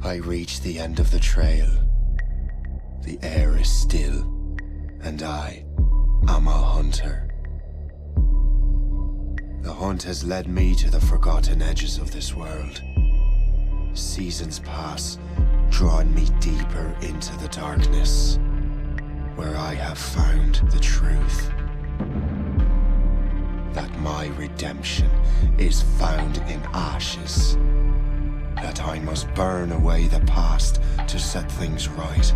I reach the end of the trail. The air is still, and I am a hunter. The hunt has led me to the forgotten edges of this world. Seasons pass, drawing me deeper into the darkness, where I have found the truth. That my redemption is found in ashes. That I must burn away the past to set things right.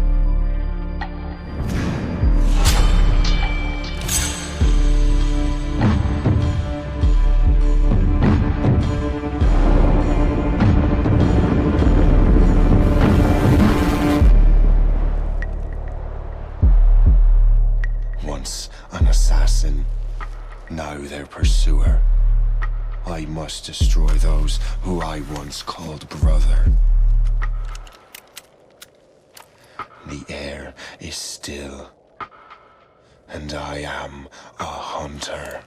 Once an assassin, now their pursuer. I must destroy those who I once called brother. The air is still, and I am a hunter.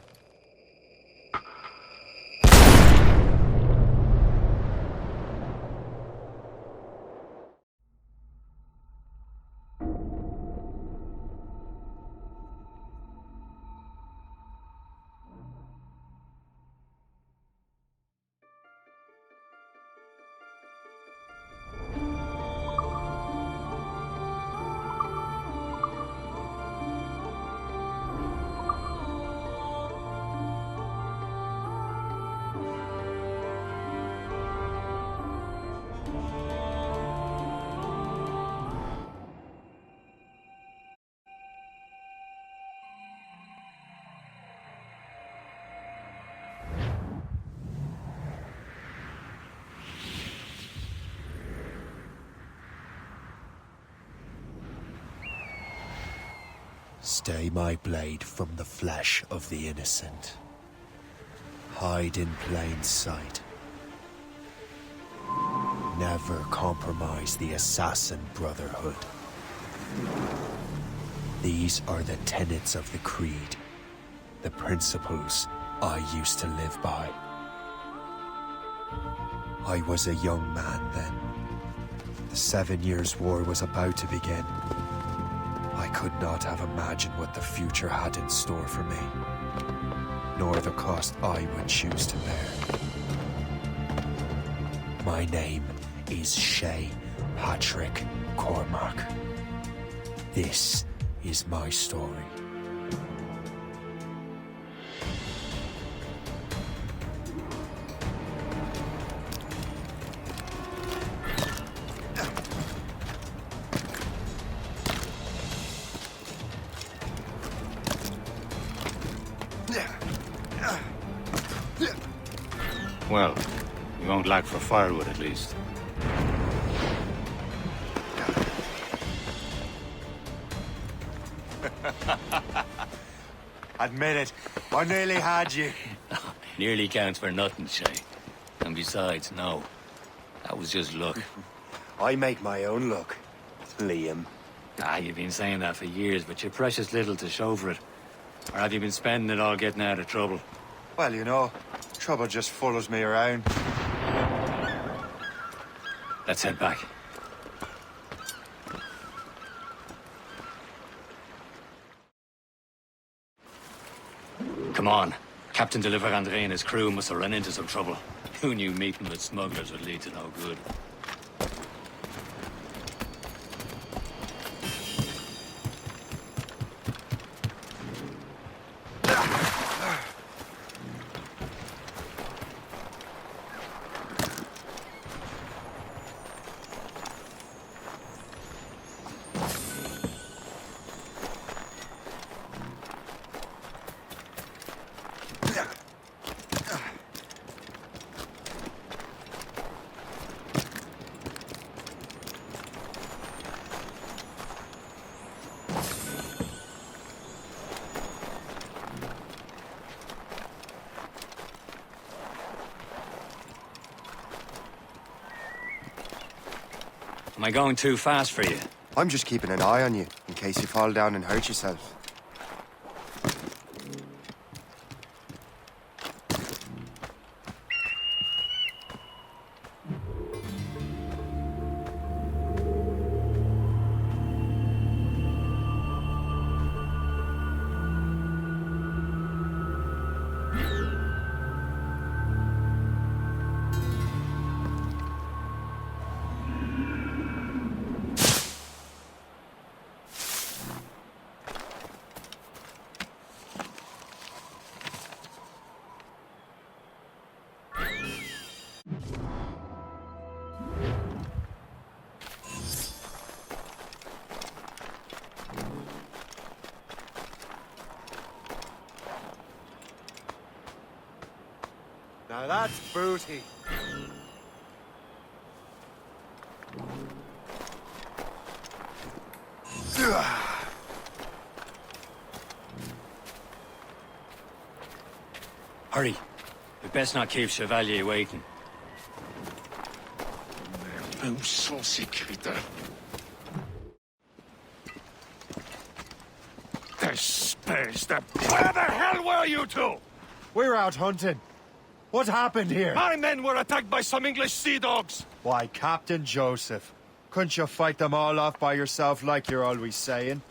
Stay my blade from the flesh of the innocent. Hide in plain sight. Never compromise the Assassin Brotherhood. These are the tenets of the Creed, the principles I used to live by. I was a young man then. The 7 Years' War was about to begin. I could not have imagined what the future had in store for me, nor the cost I would choose to bear. My name is Shay Patrick Cormac. This is my story. Well, we won't lack for firewood at least. Admit it, I nearly had you. Nearly counts for nothing, Shay. And besides, no. That was just luck. I make my own luck, Liam. You've been saying that for years, but you're precious little to show for it. Or have you been spending it all getting out of trouble? Well, you know, trouble just follows me around. Let's head back. Come on. Captain Deliver André and his crew must have run into some trouble. Who knew meeting with smugglers would lead to no good? Am I going too fast for you? I'm just keeping an eye on you, in case you fall down and hurt yourself. Now that's booty. Hurry. We best not keep Chevalier waiting. Où sont ces crétins? Espèce de... Where the hell were you two? We're out hunting. What happened here? My men were attacked by some English sea dogs. Why, Captain Joseph. Couldn't you fight them all off by yourself like you're always saying?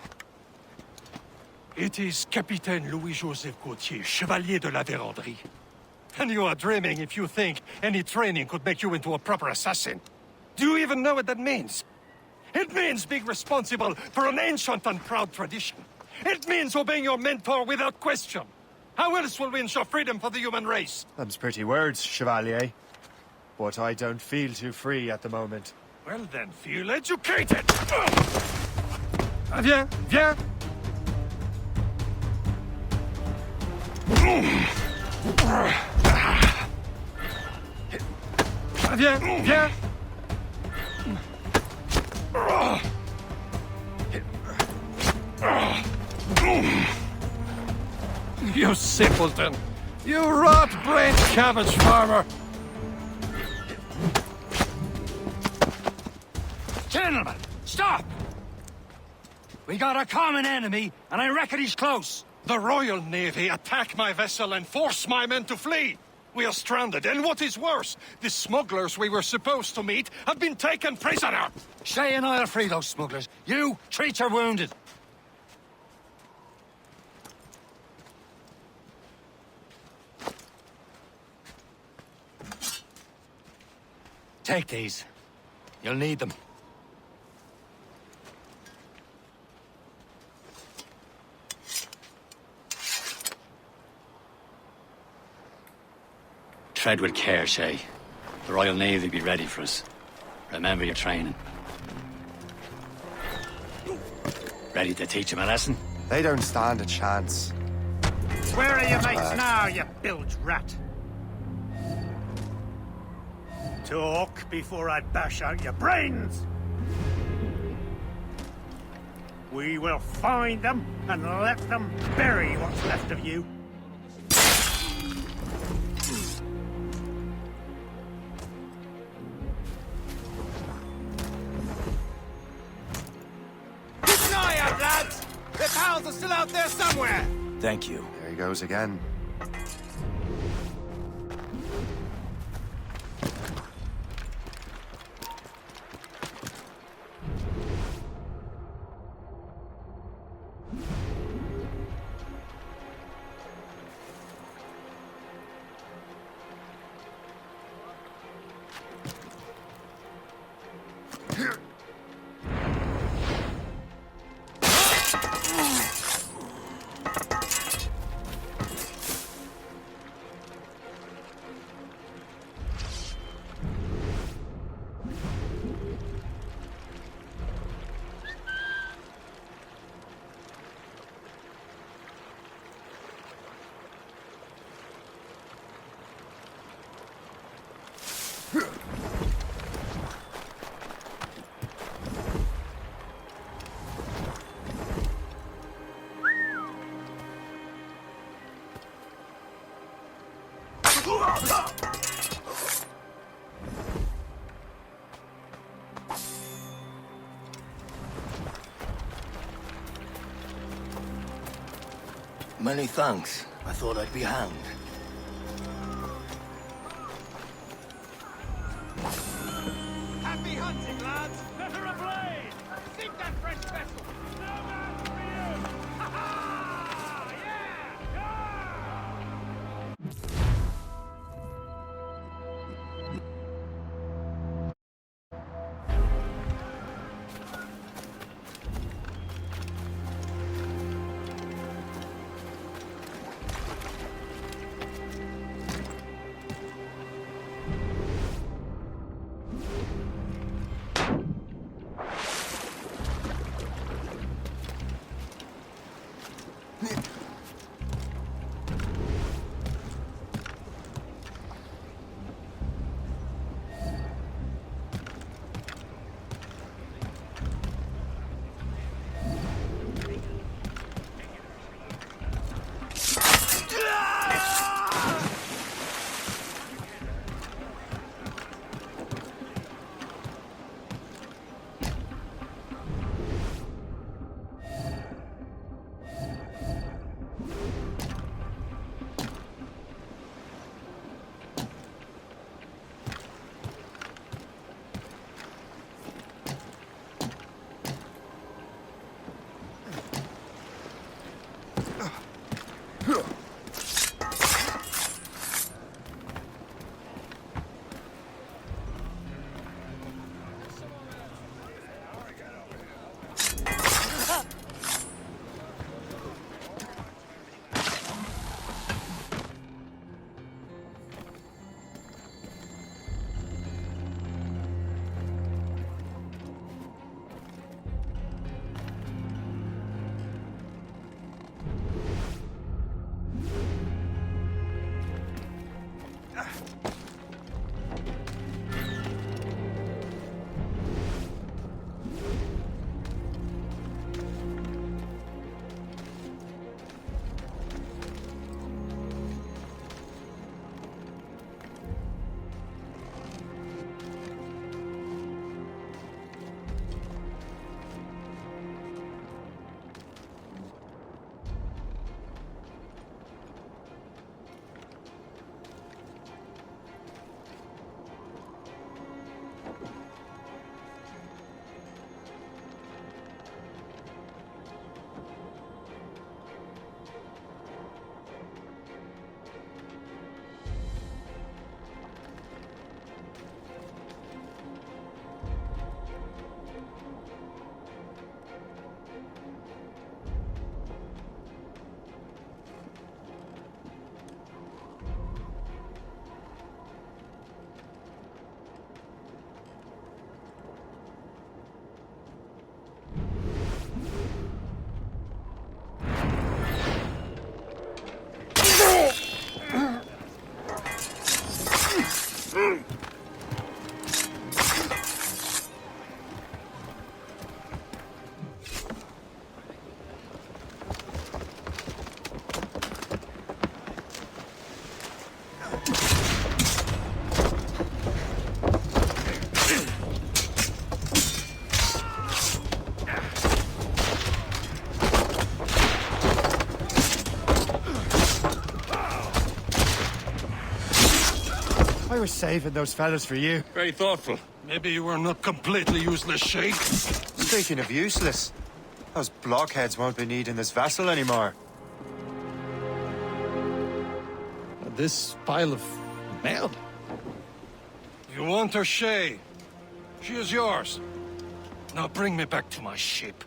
It is Capitaine Louis-Joseph Gauthier, Chevalier de la Vérendrye. And you are dreaming if you think any training could make you into a proper assassin. Do you even know what that means? It means being responsible for an ancient and proud tradition. It means obeying your mentor without question. How else will we ensure freedom for the human race? Them's pretty words, Chevalier. But I don't feel too free at the moment. Well then, feel educated! Viens, viens! Viens, viens! You simpleton! You rot-brained cabbage farmer! Gentlemen, stop! We got a common enemy, and I reckon he's close. The Royal Navy attack my vessel and force my men to flee! We are stranded, and what is worse, the smugglers we were supposed to meet have been taken prisoner! Shay and I'll free those smugglers. You, treat your wounded. Take these. You'll need them. Tread with care, Shay. The Royal Navy be ready for us. Remember your training. Ready to teach him a lesson? They don't stand a chance. Where are your mates now, you bilge rat? Talk before I bash out your brains! We will find them and let them bury what's left of you. Keep an eye out, lads! Their pals are still out there somewhere! Thank you. There he goes again. Many thanks. I thought I'd be hanged. Happy hunting, lads! Set her ablaze! Sink that fresh vessel! No match for you! Ha-ha! Yeah! was saving those fellas for you. Very thoughtful. Maybe you were not completely useless, Shay. Speaking of useless, those blockheads won't be needing this vessel anymore. This pile of mail? You want her, Shay? She is yours. Now bring me back to my ship.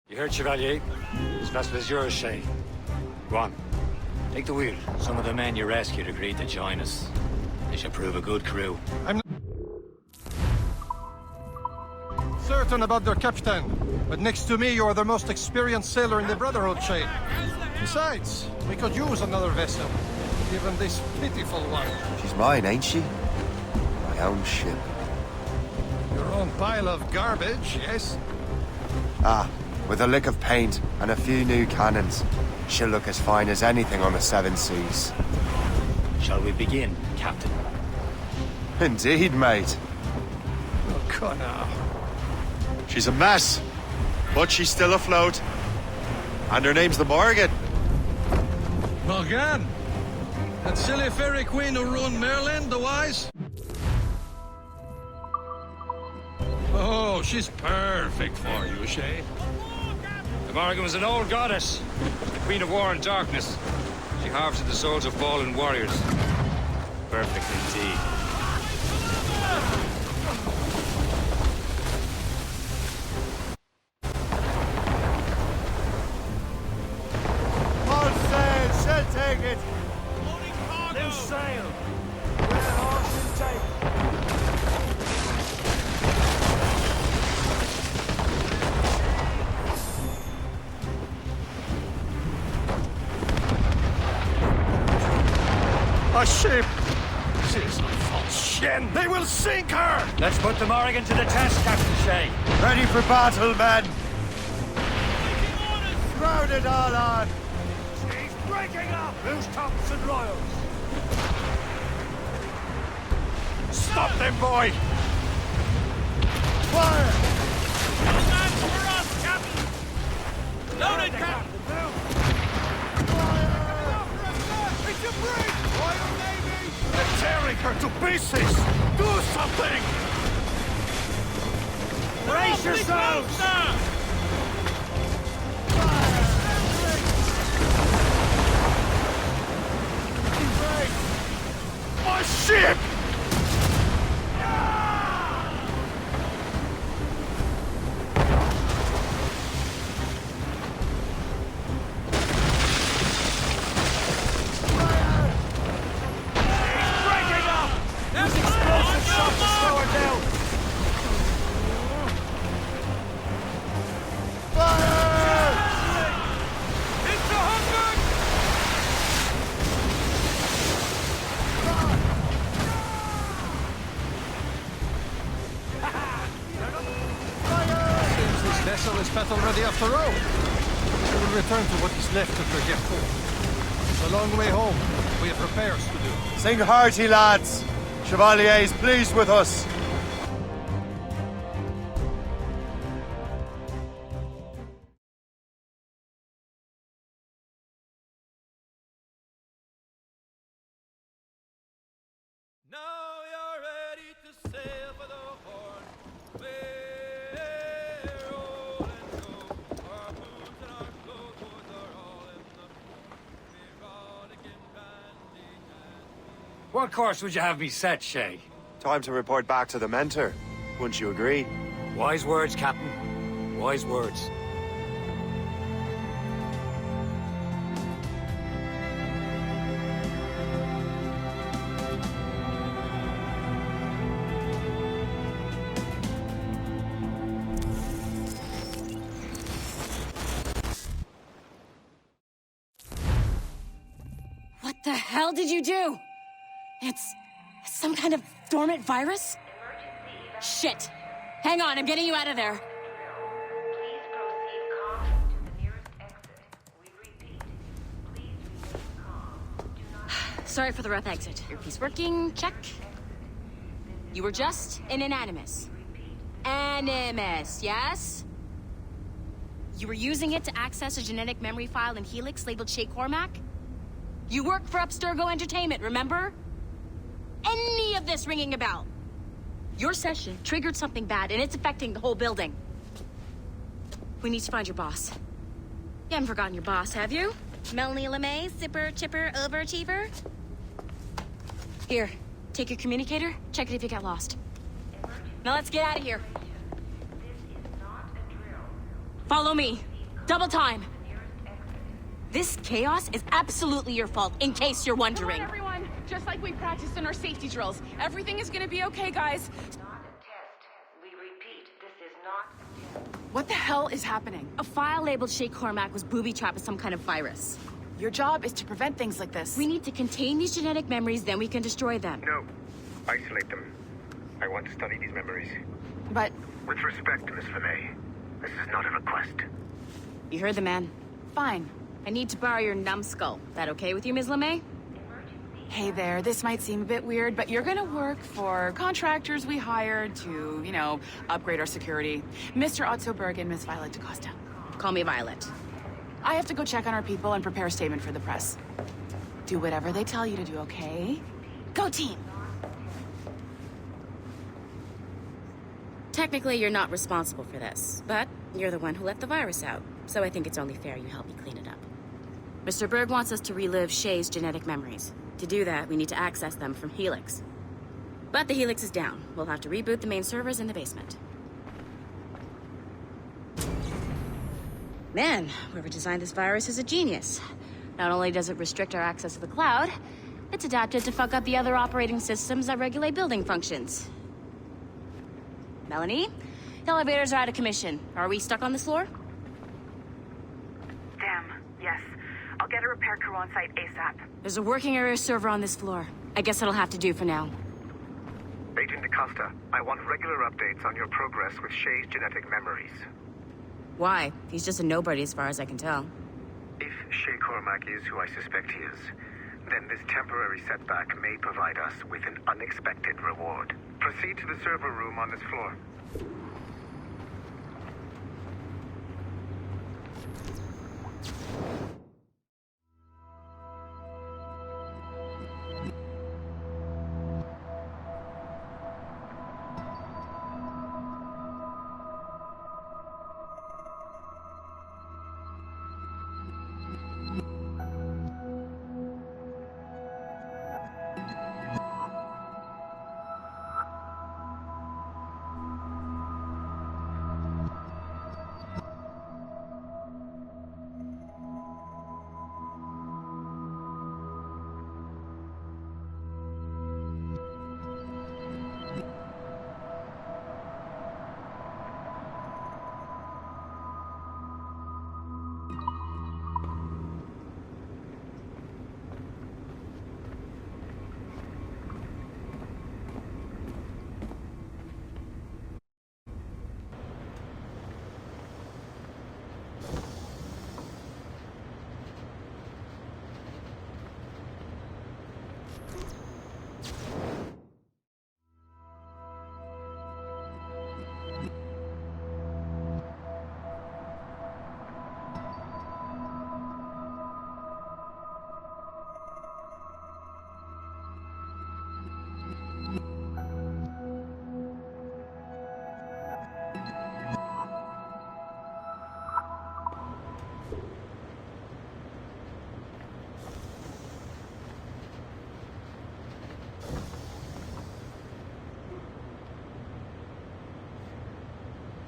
You heard, Chevalier? This vessel is yours, Shay. Go on. Take the wheel. Some of the men you rescued agreed to join us. They should prove a good crew. I'm certain about their captain, but next to me, you are the most experienced sailor in the Brotherhood, Shay. Besides, we could use another vessel, given this pitiful one. She's mine, ain't she? My own ship. Your own pile of garbage, yes? Ah, with a lick of paint and a few new cannons, she'll look as fine as anything on the Seven Seas. Shall we begin, Captain? Indeed, mate. Oh, come now. She's a mess, but she's still afloat. And her name's the Morgan. Morgan? That silly fairy queen who ruined Merlin, the wise? Oh, she's perfect for you, Shay. The Morgan was an old goddess, the queen of war and darkness. She harvested the souls of fallen warriors. Perfect indeed. All sail, she'll take it. Loading cargo! New sail! Where horse and take? A ship! She's a false shen! They will sink her! Let's put the Morgan to the test, Captain Shay. Ready for battle, men. Taking orders! Crowd it all on. She's breaking up! Who's tops and royals? Stop them, boy! Fire! That's for us, Captain! Loaded, Captain! It's a break! Royal Navy! They're tearing her to pieces! Do something! Brace yourselves! Sir! My ship! Breaking up! There's Explosive shot to slow her down! It's 100! Seems this vessel is battle ready after all. We will return to what is left of the Gerfaut. It's a long way home. We have repairs to do. Sing hearty, lads. Chevalier is pleased with us. Now you're ready to sail for the Horn. We're old and so our boots and our clothes are all in the we're all again bandy and What course would you have me set, Shay? Time to report back to the mentor. Wouldn't you agree? Wise words, Captain. Wise words. What the hell did you do? It's some kind of dormant virus? Shit. Hang on, I'm getting you out of there. Please proceed calmly to the nearest exit. We repeat, please proceed calm. Do not Sorry for the rough exit. Earpiece working, check. You were just an Animus. Animus, yes? You were using it to access a genetic memory file in Helix labeled Shay Cormac? You work for Abstergo Entertainment, remember? Any of this ringing a bell? Your session triggered something bad, and it's affecting the whole building. We need to find your boss. You haven't forgotten your boss, have you? Melanie LeMay, zipper, chipper, overachiever? Here, take your communicator, check it if you get lost. Now let's get out of here. Follow me. Double time. This chaos is absolutely your fault, in case you're wondering. Come on, everyone. Just like we practiced in our safety drills. Everything is gonna be okay, guys. Not a test. We repeat, this is not a test. What the hell is happening? A file labeled Shay Cormac was booby-trapped with some kind of virus. Your job is to prevent things like this. We need to contain these genetic memories, then we can destroy them. No. Isolate them. I want to study these memories. But With respect, Miss LeMay, this is not a request. You heard the man. fine. I need to borrow your numbskull. That okay with you, Ms. LeMay? Hey there, this might seem a bit weird, but you're gonna work for contractors we hired to, upgrade our security. Mr. Otto Berg and Miss Violet DaCosta. Call me Violet. I have to go check on our people and prepare a statement for the press. Do whatever they tell you to do, okay? Go team! Technically, you're not responsible for this, but you're the one who let the virus out, so I think it's only fair you help me clean it up. Mr. Berg wants us to relive Shay's genetic memories. To do that, we need to access them from Helix. But the Helix is down. We'll have to reboot the main servers in the basement. Man, whoever designed this virus is a genius. Not only does it restrict our access to the cloud, it's adapted to fuck up the other operating systems that regulate building functions. Melanie? The elevators are out of commission. Are we stuck on this floor? Damn, yes. I'll get a repair crew on site ASAP. There's a working area server on this floor. I guess it'll have to do for now. Agent DaCosta, I want regular updates on your progress with Shay's genetic memories. Why? He's just a nobody as far as I can tell. If Shay Cormac is who I suspect he is, then this temporary setback may provide us with an unexpected reward. Proceed to the server room on this floor.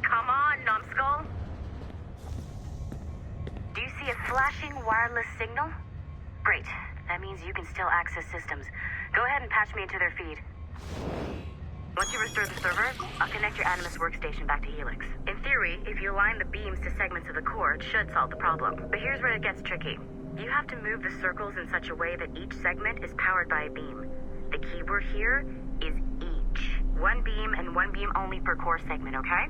Come on, numbskull. Do you see a flashing wireless signal? Great. That means you can still access systems. Go ahead and patch me into their feed. Once you restore the server, I'll connect your Animus workstation back to Helix. In theory, if you align the beams to segments of the core, it should solve the problem. But here's where it gets tricky. You have to move the circles in such a way that each segment is powered by a beam. The keyword here is each. One beam and one beam only per core segment, okay?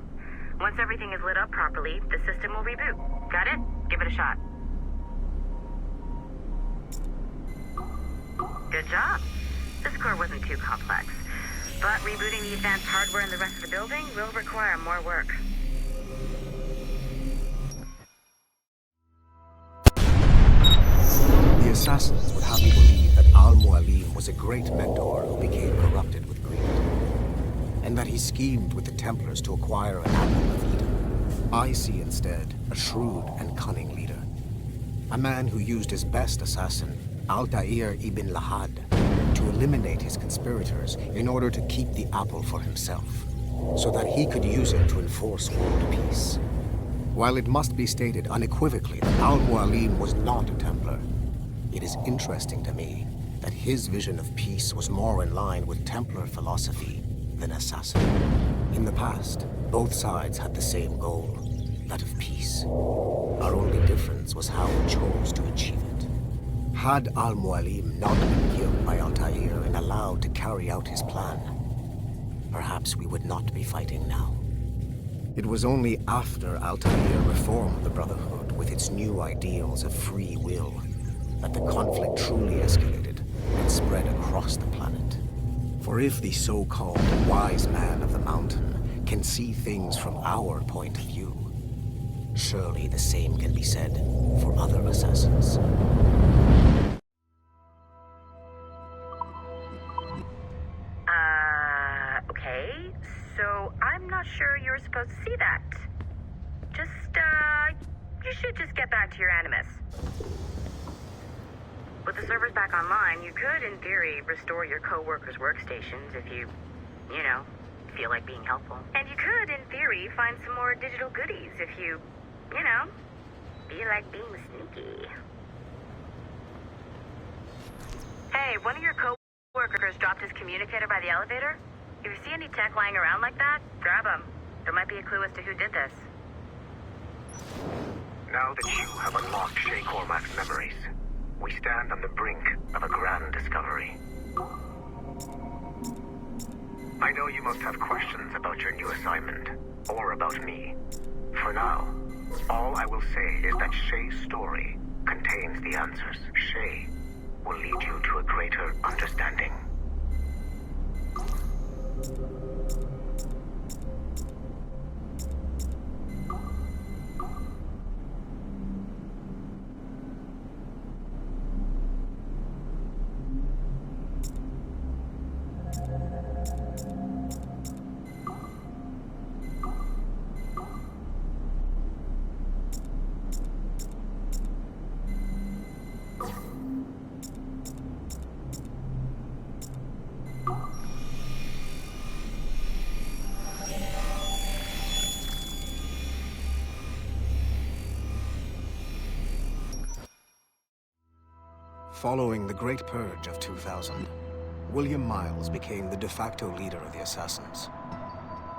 Once everything is lit up properly, the system will reboot. Got it? Give it a shot. Good job. This core wasn't too complex. But rebooting the advanced hardware in the rest of the building will require more work. The assassins would have you believe that Al-Mualim was a great mentor who became corrupted with greed, and that he schemed with the Templars to acquire an Apple of Eden. I see instead a shrewd and cunning leader, a man who used his best assassin, Altair ibn Lahad, to eliminate his conspirators in order to keep the apple for himself, so that he could use it to enforce world peace. While it must be stated unequivocally that Al-Mualim was not a Templar, it is interesting to me that his vision of peace was more in line with Templar philosophy than assassin. In the past, both sides had the same goal, that of peace. Our only difference was how we chose to achieve it. Had Al-Mualim not been killed by Altair and allowed to carry out his plan, perhaps we would not be fighting now. It was only after Altair reformed the Brotherhood with its new ideals of free will that the conflict truly escalated and spread across the planet. For if the so-called wise man of the mountain can see things from our point of view, surely the same can be said for other assassins. Okay. So I'm not sure you were supposed to see that. You should just get back to your Animus. With the servers back online, you could, in theory, restore your co-workers' workstations if you feel like being helpful. And you could, in theory, find some more digital goodies if you feel like being sneaky. Hey, one of your co-workers dropped his communicator by the elevator. If you see any tech lying around like that, grab them. There might be a clue as to who did this. Now that you have unlocked Shay Cormac's memories, we stand on the brink of a grand discovery. I know you must have questions about your new assignment, or about me. For now, all I will say is that Shay's story contains the answers. Shay will lead you to a greater understanding. Following the Great Purge of 2000, William Miles became the de facto leader of the Assassins.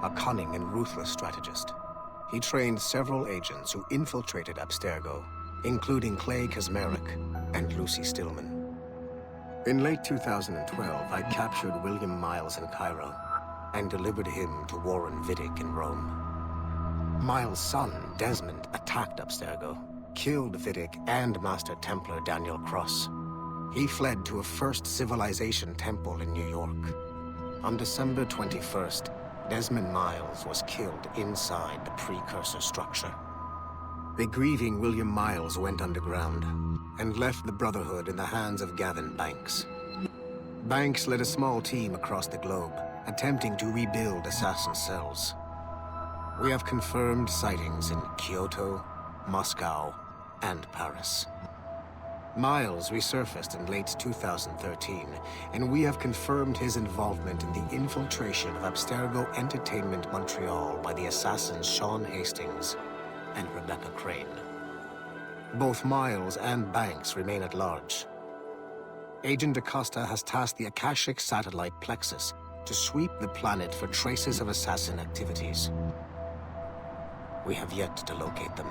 A cunning and ruthless strategist, he trained several agents who infiltrated Abstergo, including Clay Kazmarek and Lucy Stillman. In late 2012, I captured William Miles in Cairo and delivered him to Warren Vidic in Rome. Miles' son, Desmond, attacked Abstergo, killed Vidic and Master Templar Daniel Cross. He fled to a First Civilization temple in New York. On December 21st, Desmond Miles was killed inside the precursor structure. The grieving William Miles went underground and left the Brotherhood in the hands of Gavin Banks. Banks led a small team across the globe, attempting to rebuild assassin cells. We have confirmed sightings in Kyoto, Moscow, and Paris. Miles resurfaced in late 2013, and we have confirmed his involvement in the infiltration of Abstergo Entertainment Montreal by the assassins Sean Hastings and Rebecca Crane. Both Miles and Banks remain at large. Agent Acosta has tasked the Akashic satellite Plexus to sweep the planet for traces of assassin activities. We have yet to locate them.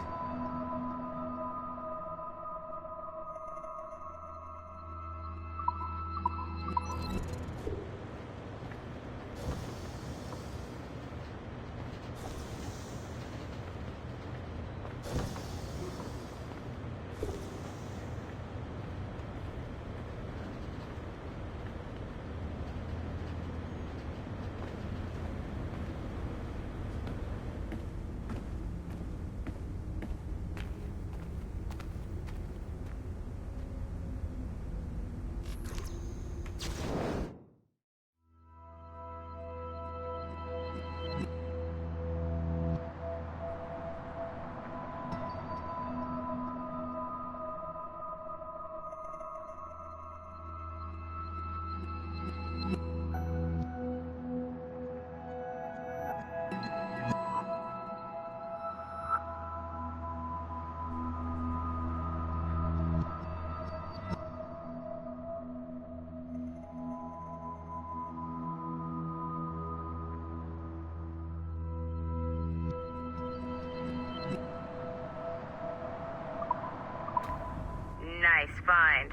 find.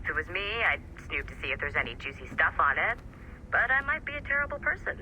If it was me, I'd snoop to see if there's any juicy stuff on it. But I might be a terrible person.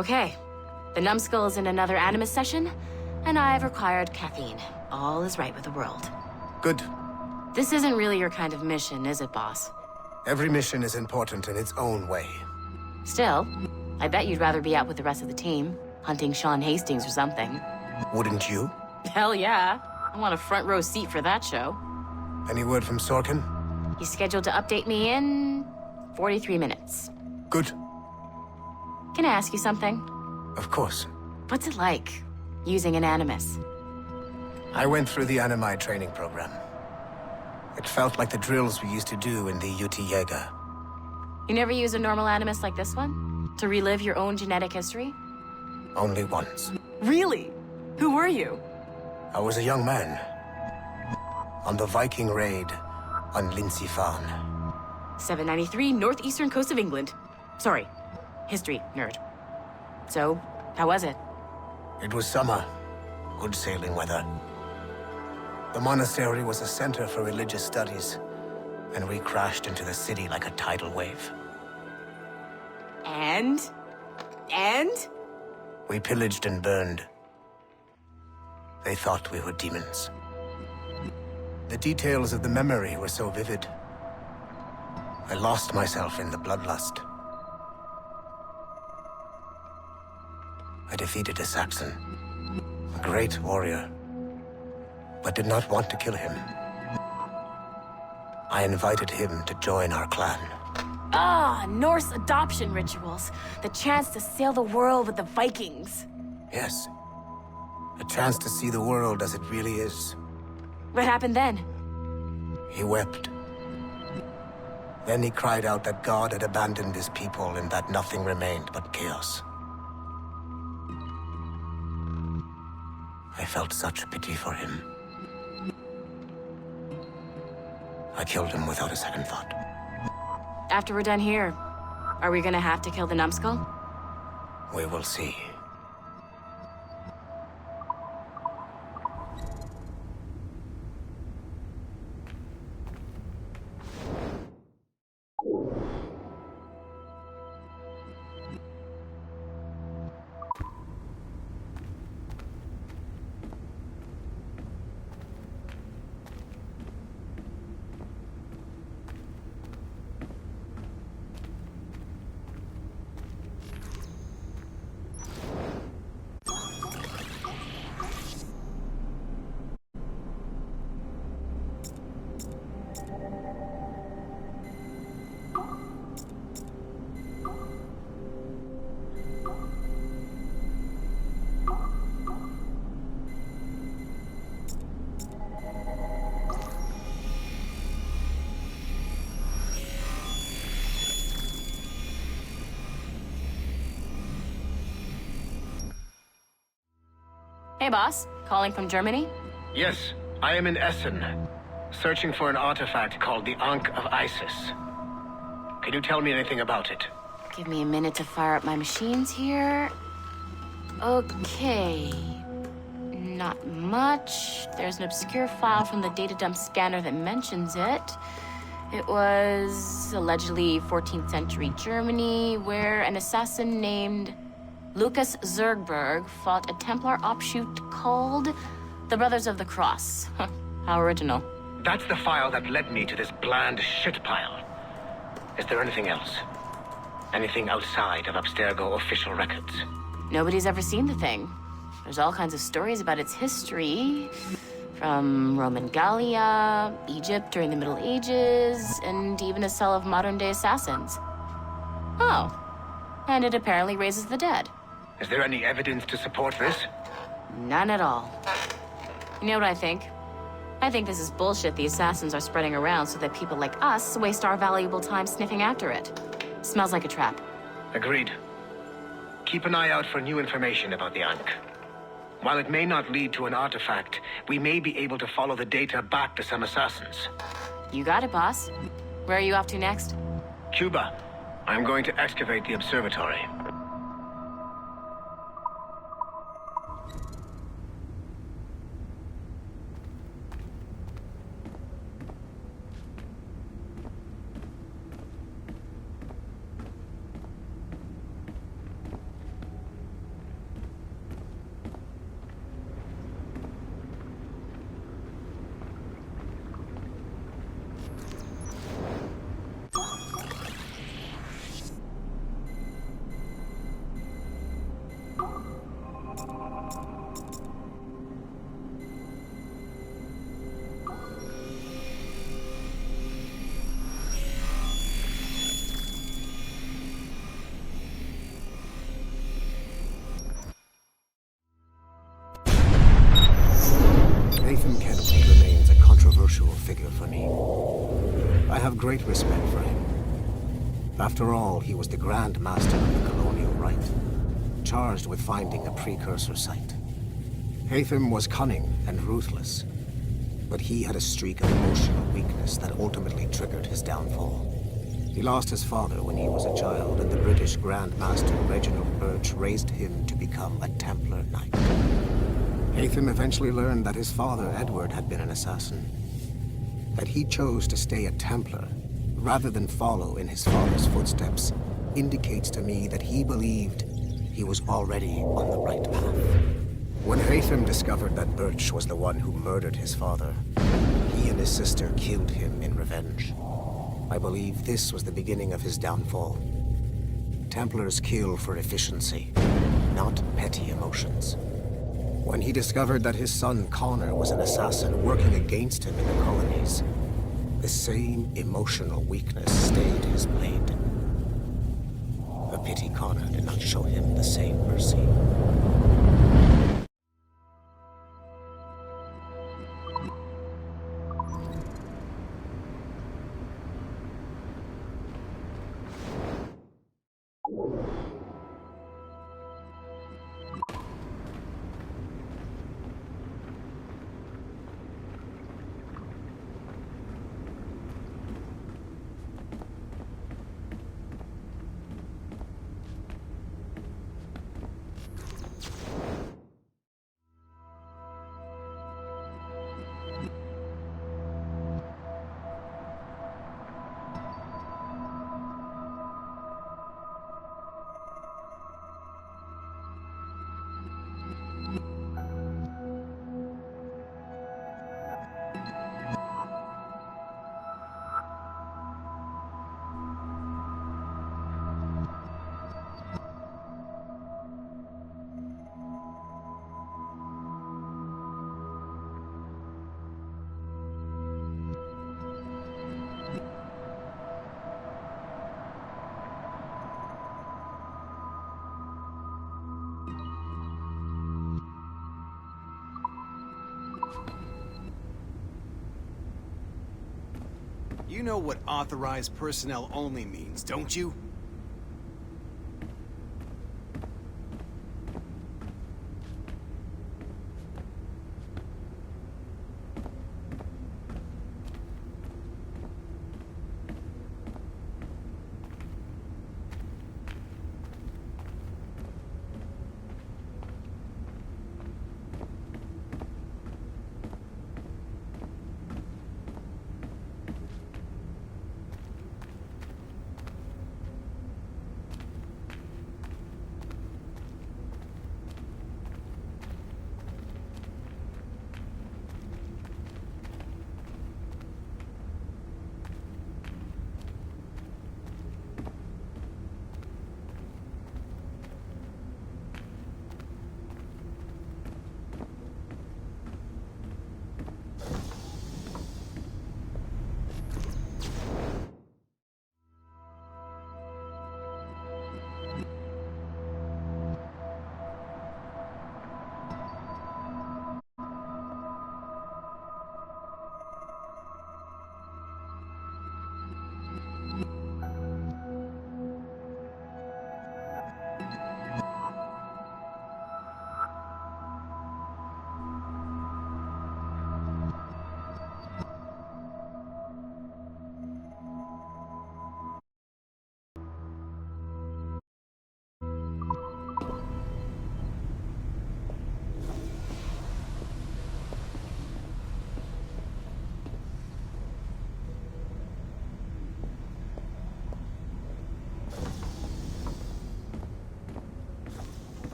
Okay, the numbskull is in another Animus session, and I've required caffeine. All is right with the world. Good. This isn't really your kind of mission, is it, boss? Every mission is important in its own way. Still, I bet you'd rather be out with the rest of the team, hunting Sean Hastings or something. Wouldn't you? Hell yeah. I want a front row seat for that show. Any word from Sorkin? He's scheduled to update me in 43 minutes. Good. Can I ask you something? Of course. What's it like, using an Animus? I went through the Animai training program. It felt like the drills we used to do in the UT Jaeger. You never use a normal Animus like this one? To relive your own genetic history? Only once. Really? Who were you? I was a young man. On the Viking raid on Lindsey Farn. 793, northeastern coast of England. Sorry, history nerd. So, how was it? It was summer. Good sailing weather. The monastery was a center for religious studies, and we crashed into the city like a tidal wave. And? We pillaged and burned. They thought we were demons. The details of the memory were so vivid. I lost myself in the bloodlust. I defeated a Saxon, a great warrior, but did not want to kill him. I invited him to join our clan. Ah, Norse adoption rituals. The chance to sail the world with the Vikings. Yes. A chance to see the world as it really is. What happened then? He wept. Then he cried out that God had abandoned his people and that nothing remained but chaos. I felt such pity for him. I killed him without a second thought. After we're done here, are we gonna have to kill the numbskull? We will see. Hey, boss. Calling from Germany? Yes, I am in Essen, searching for an artifact called the Ankh of Isis. Can you tell me anything about it? Give me a minute to fire up my machines here. Okay. Not much. There's an obscure file from the data dump scanner that mentions it. It was allegedly 14th century Germany, where an assassin named Lucas Zergberg fought a Templar offshoot called the Brothers of the Cross. How original. That's the file that led me to this bland shit pile. Is there anything else? Anything outside of Abstergo official records? Nobody's ever seen the thing. There's all kinds of stories about its history. From Roman Gallia, Egypt during the Middle Ages, and even a cell of modern-day assassins. Oh. And it apparently raises the dead. Is there any evidence to support this? None at all. You know what I think? I think this is bullshit the assassins are spreading around so that people like us waste our valuable time sniffing after it. Smells like a trap. Agreed. Keep an eye out for new information about the Ankh. While it may not lead to an artifact, we may be able to follow the data back to some assassins. You got it, boss. Where are you off to next? Cuba. I'm going to excavate the observatory. Nathan Kennedy remains a controversial figure for me. I have great respect for him. After all, he was the Grand Master of the Colonial Rite, charged with finding a precursor site. Hatham was cunning and ruthless, but he had a streak of emotional weakness that ultimately triggered his downfall. He lost his father when he was a child, and the British Grand Master Reginald Birch raised him to become a Templar Knight. Hatham eventually learned that his father, Edward, had been an assassin. That he chose to stay a Templar, rather than follow in his father's footsteps, indicates to me that he believed he was already on the right path. When Hatham discovered that Birch was the one who murdered his father, he and his sister killed him in revenge. I believe this was the beginning of his downfall. Templars kill for efficiency, not petty emotions. When he discovered that his son Connor was an assassin working against him in the colonies, the same emotional weakness stayed his blade. A pity Connor did not show him the same mercy. You know what authorized personnel only means, don't you?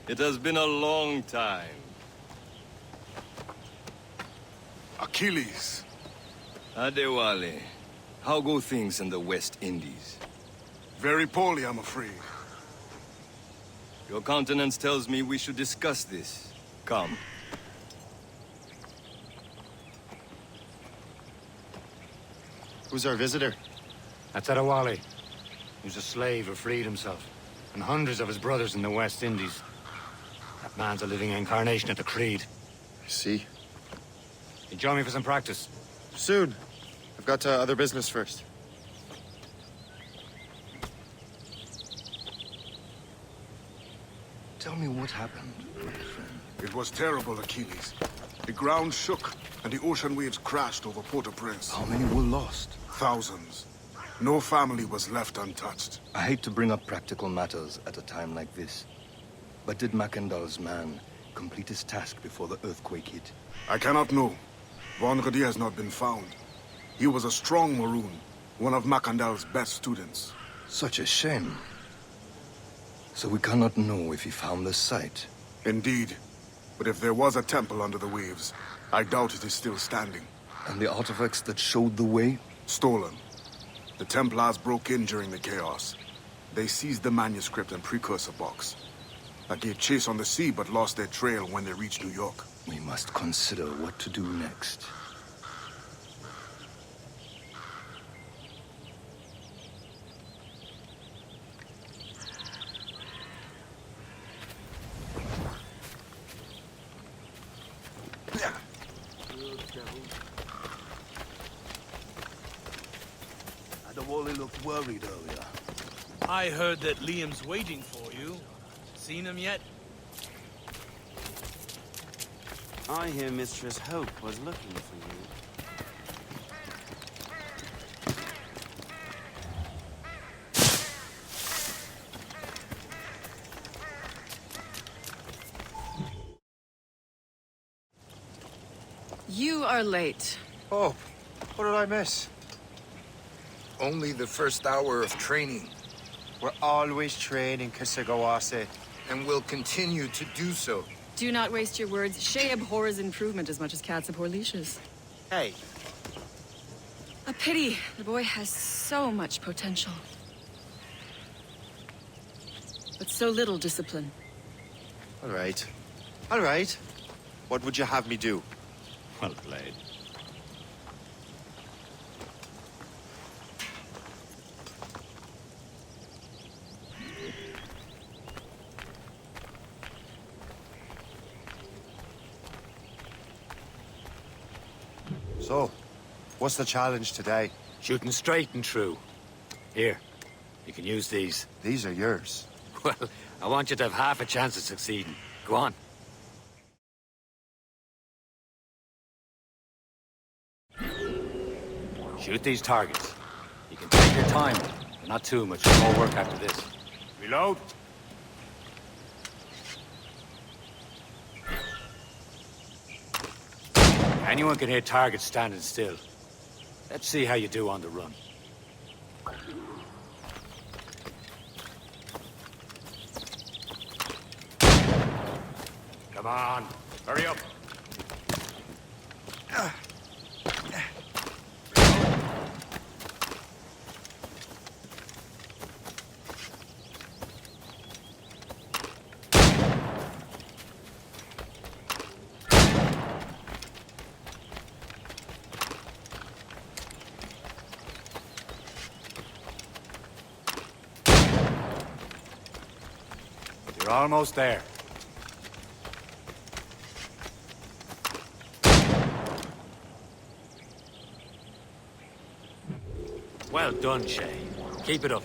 It has been a long time. Achilles. Adewale, how go things in the West Indies? Very poorly, I'm afraid. Your countenance tells me we should discuss this. Come. Who's our visitor? That's Adewale. He was a slave who freed himself, and hundreds of his brothers in the West Indies. That man's a living incarnation of the Creed. I see. You join me for some practice? Soon. I've got other business first. Tell me what happened, my friend. It was terrible, Achilles. The ground shook, and the ocean waves crashed over Port-au-Prince. How many were lost? Thousands. No family was left untouched. I hate to bring up practical matters at a time like this. But did Macandal's man complete his task before the earthquake hit? I cannot know. Vonredi has not been found. He was a strong Maroon, one of Macandal's best students. Such a shame. So we cannot know if he found the site. Indeed. But if there was a temple under the waves, I doubt it is still standing. And the artifacts that showed the way? Stolen. The Templars broke in during the chaos. They seized the manuscript and precursor box. I gave chase on the sea but lost their trail when they reached New York. We must consider what to do next. Adewale looked worried earlier. I heard that Liam's waiting for you. Seen him yet? I hear Mistress Hope was looking for you. You are late. Oh, what did I miss? Only the first hour of training. We're always training, Kisagawase. And will continue to do so. Do not waste your words. Shay abhors improvement as much as cats abhor leashes. Hey. A pity. The boy has so much potential. But so little discipline. All right. All right. What would you have me do? Well played. So, what's the challenge today? Shooting straight and true. Here, you can use these. These are yours. Well, I want you to have half a chance of succeeding. Go on. Shoot these targets. You can take your time, but not too much. More work after this. Reload. Anyone can hit targets standing still. Let's see how you do on the run. Come on, hurry up. You're almost there. Well done, Shay. Keep it up.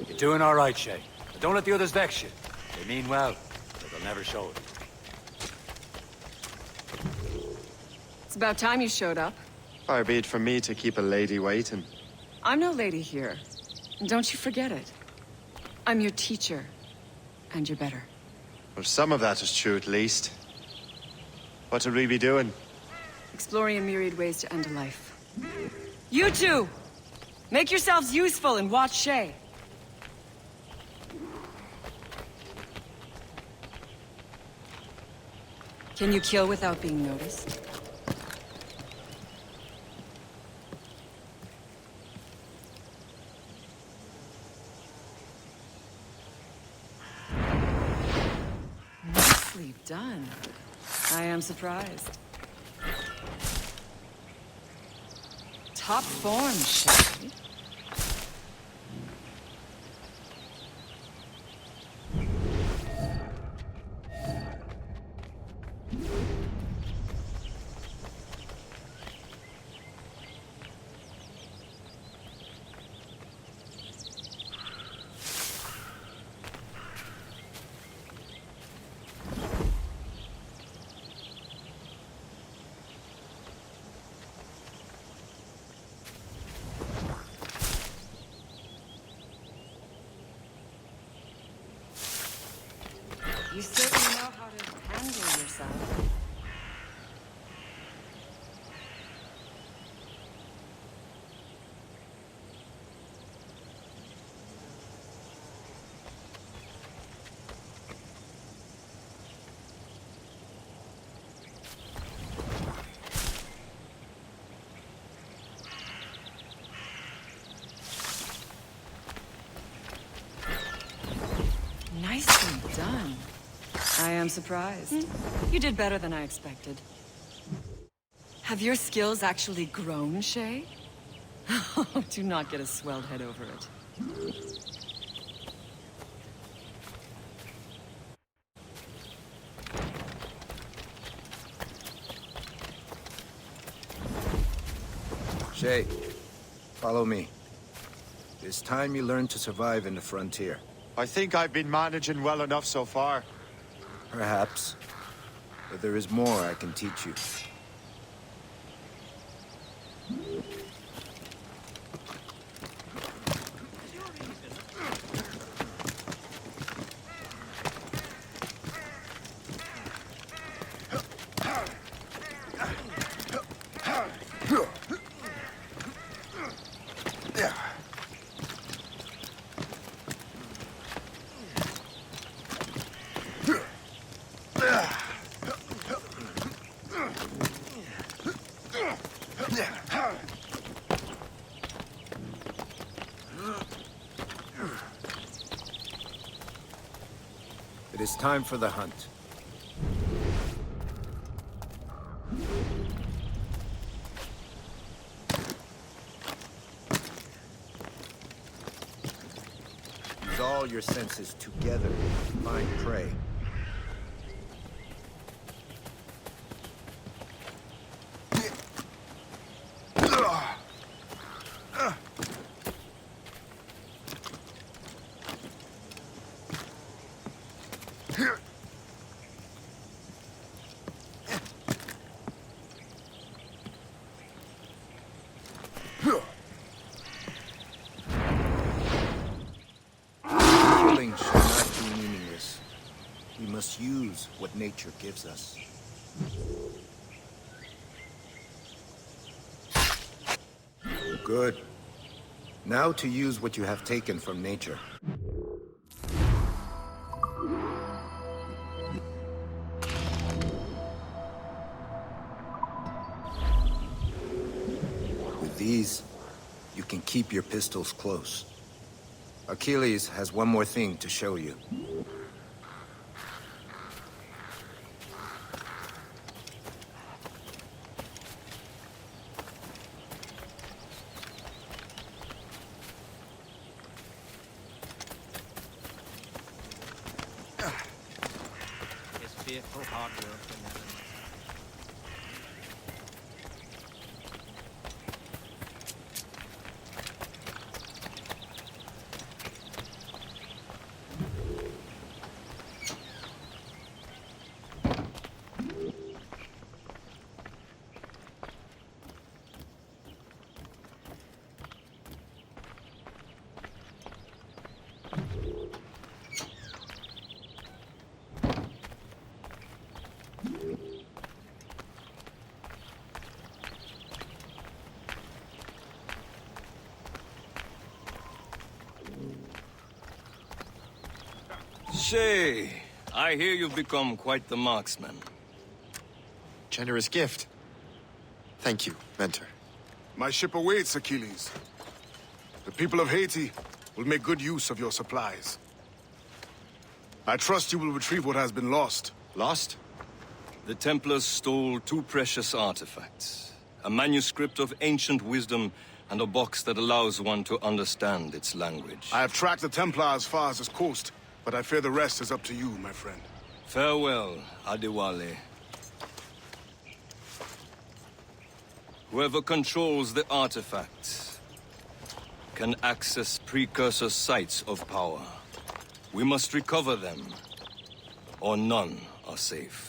You're doing all right, Shay. But don't let the others vex you. They mean well, but they'll never show it. It's about time you showed up. Far be it from me to keep a lady waiting. I'm no lady here. And don't you forget it. I'm your teacher. And you're better. Well, some of that is true, at least. What would we be doing? Exploring a myriad ways to end a life. You two! Make yourselves useful and watch Shay. Can you kill without being noticed? Nicely done. I am surprised. Top form, Shay. You certainly know how to handle yourself. Nicely done. I am surprised. You did better than I expected. Have your skills actually grown, Shay? Do not get a swelled head over it. Shay, follow me. It's time you learn to survive in the frontier. I think I've been managing well enough so far. Perhaps. But there is more I can teach you. It is time for the hunt. Use all your senses together to find prey. Killing should not be meaningless. We must use what nature gives us. Good. Now to use what you have taken from nature. With these, you can keep your pistols close. Achilles has one more thing to show you. It's fearful hard work and never Shay, I hear you've become quite the marksman. Generous gift. Thank you, Mentor. My ship awaits, Achilles. The people of Haiti will make good use of your supplies. I trust you will retrieve what has been lost. Lost? The Templars stole 2 precious artifacts. A manuscript of ancient wisdom and a box that allows one to understand its language. I have tracked the Templar as far as this coast, but I fear the rest is up to you, my friend. Farewell, Adewale. Whoever controls the artifacts can access precursor sites of power. We must recover them, or none are safe.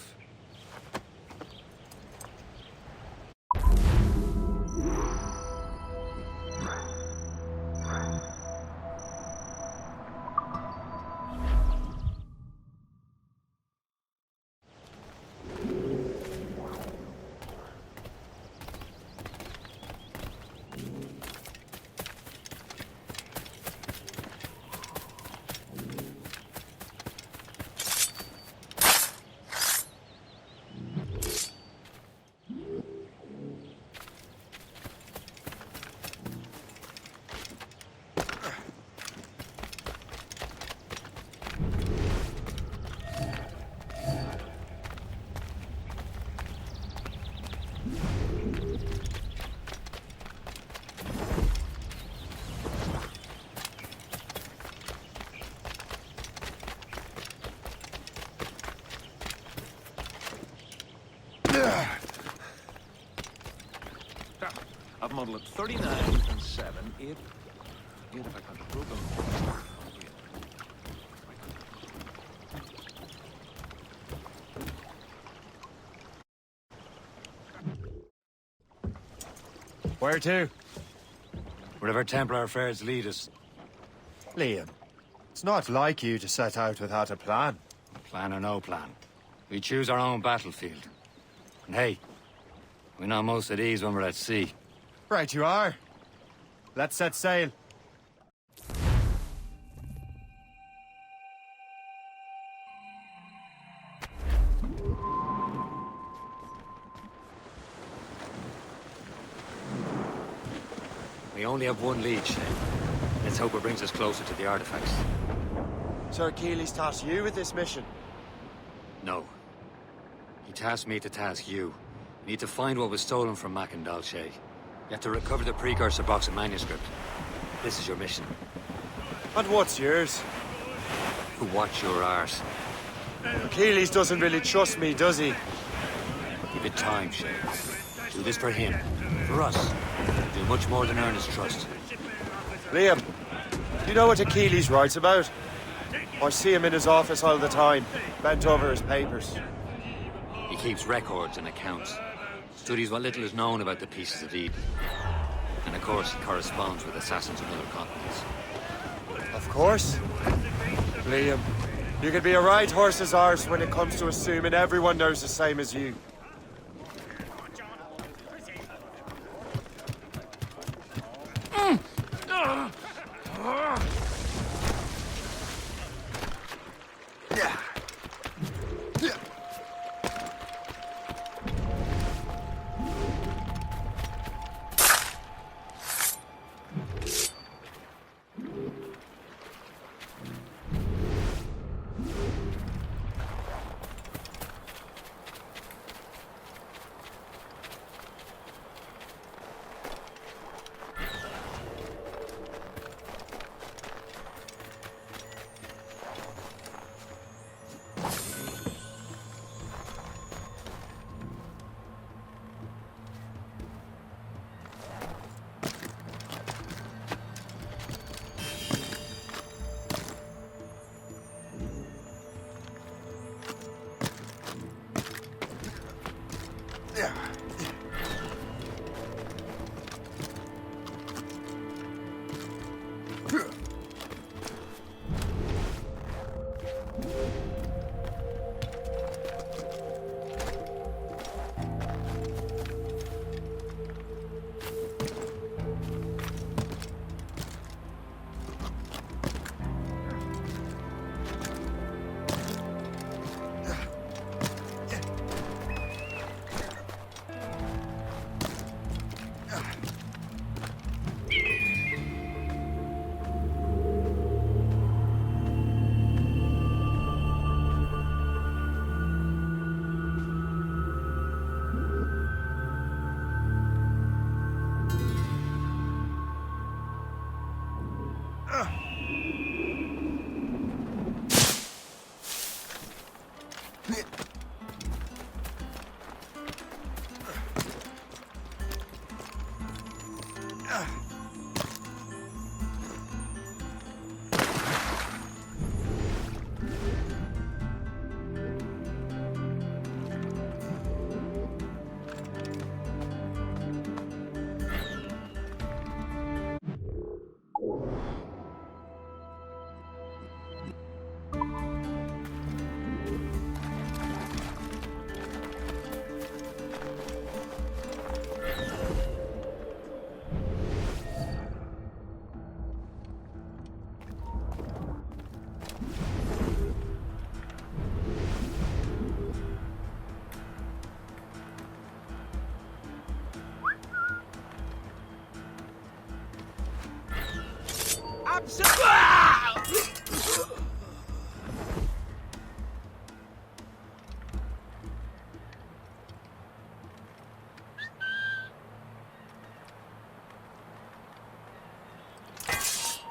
I've modeled 39 and 7, 8 if I control them. Where to? Wherever Templar affairs lead us. Liam, it's not like you to set out without a plan. Plan or no plan. We choose our own battlefield. And hey, we know most of these when we're at sea. Right you are. Let's set sail. We only have one lead, Shane. Let's hope it brings us closer to the artifacts. So Achilles tasked you with this mission? No. He tasked me to task you. We need to find what was stolen from Mac and Dalshay. You have to recover the precursor box of manuscript. This is your mission. And what's yours? To watch your arse. Achilles doesn't really trust me, does he? Give it time, Shane. Do this for him. For us. Do much more than earn his trust. Liam, do you know what Achilles writes about? I see him in his office all the time, bent over his papers. He keeps records and accounts. Studies what little is known about the pieces of Eden. And of course, he corresponds with assassins on other continents. Of course. Liam, you could be a right horse's arse when it comes to assuming everyone knows the same as you.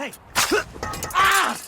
Hey! Ah!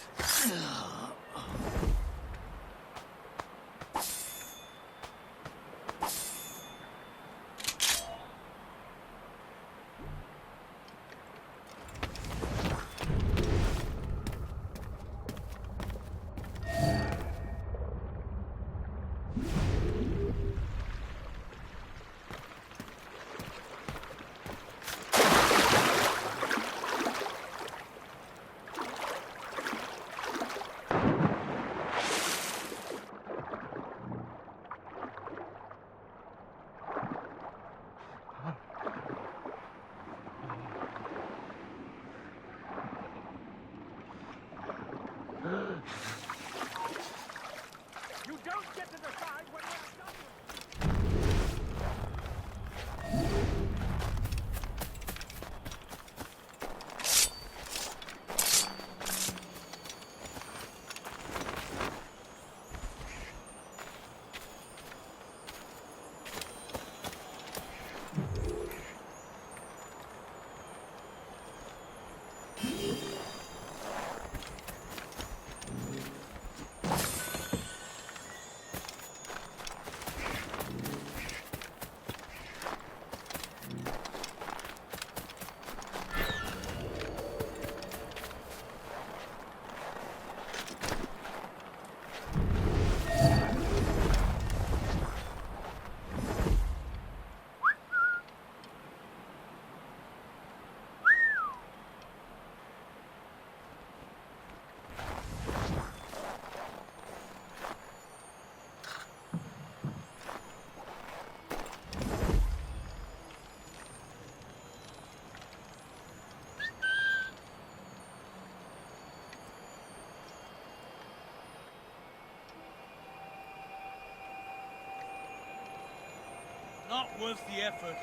You don't get to decide when we're done. Not worth the effort.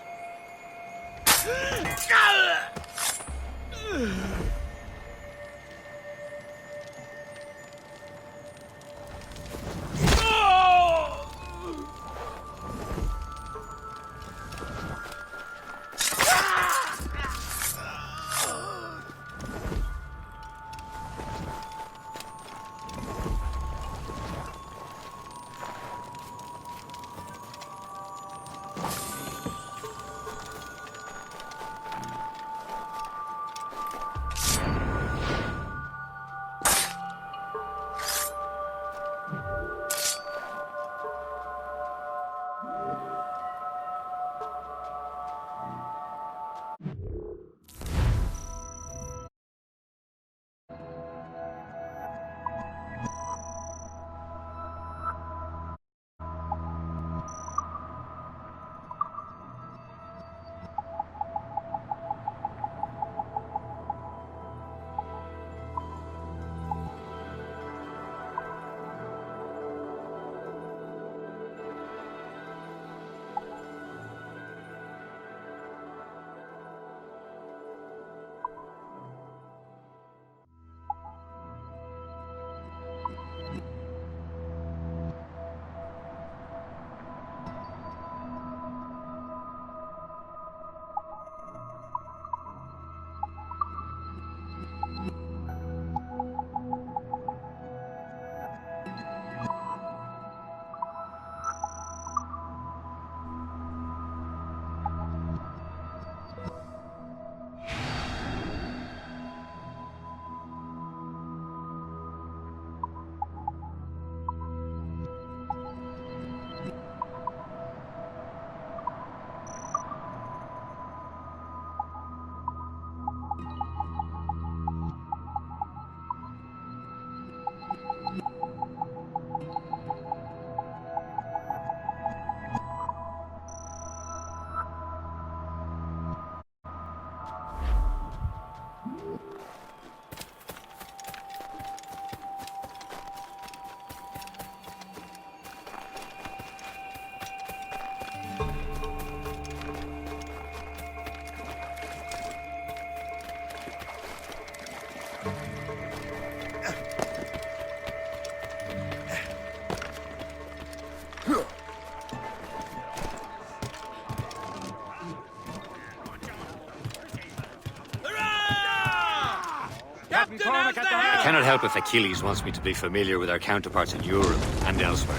I cannot help if Achilles wants me to be familiar with our counterparts in Europe and elsewhere.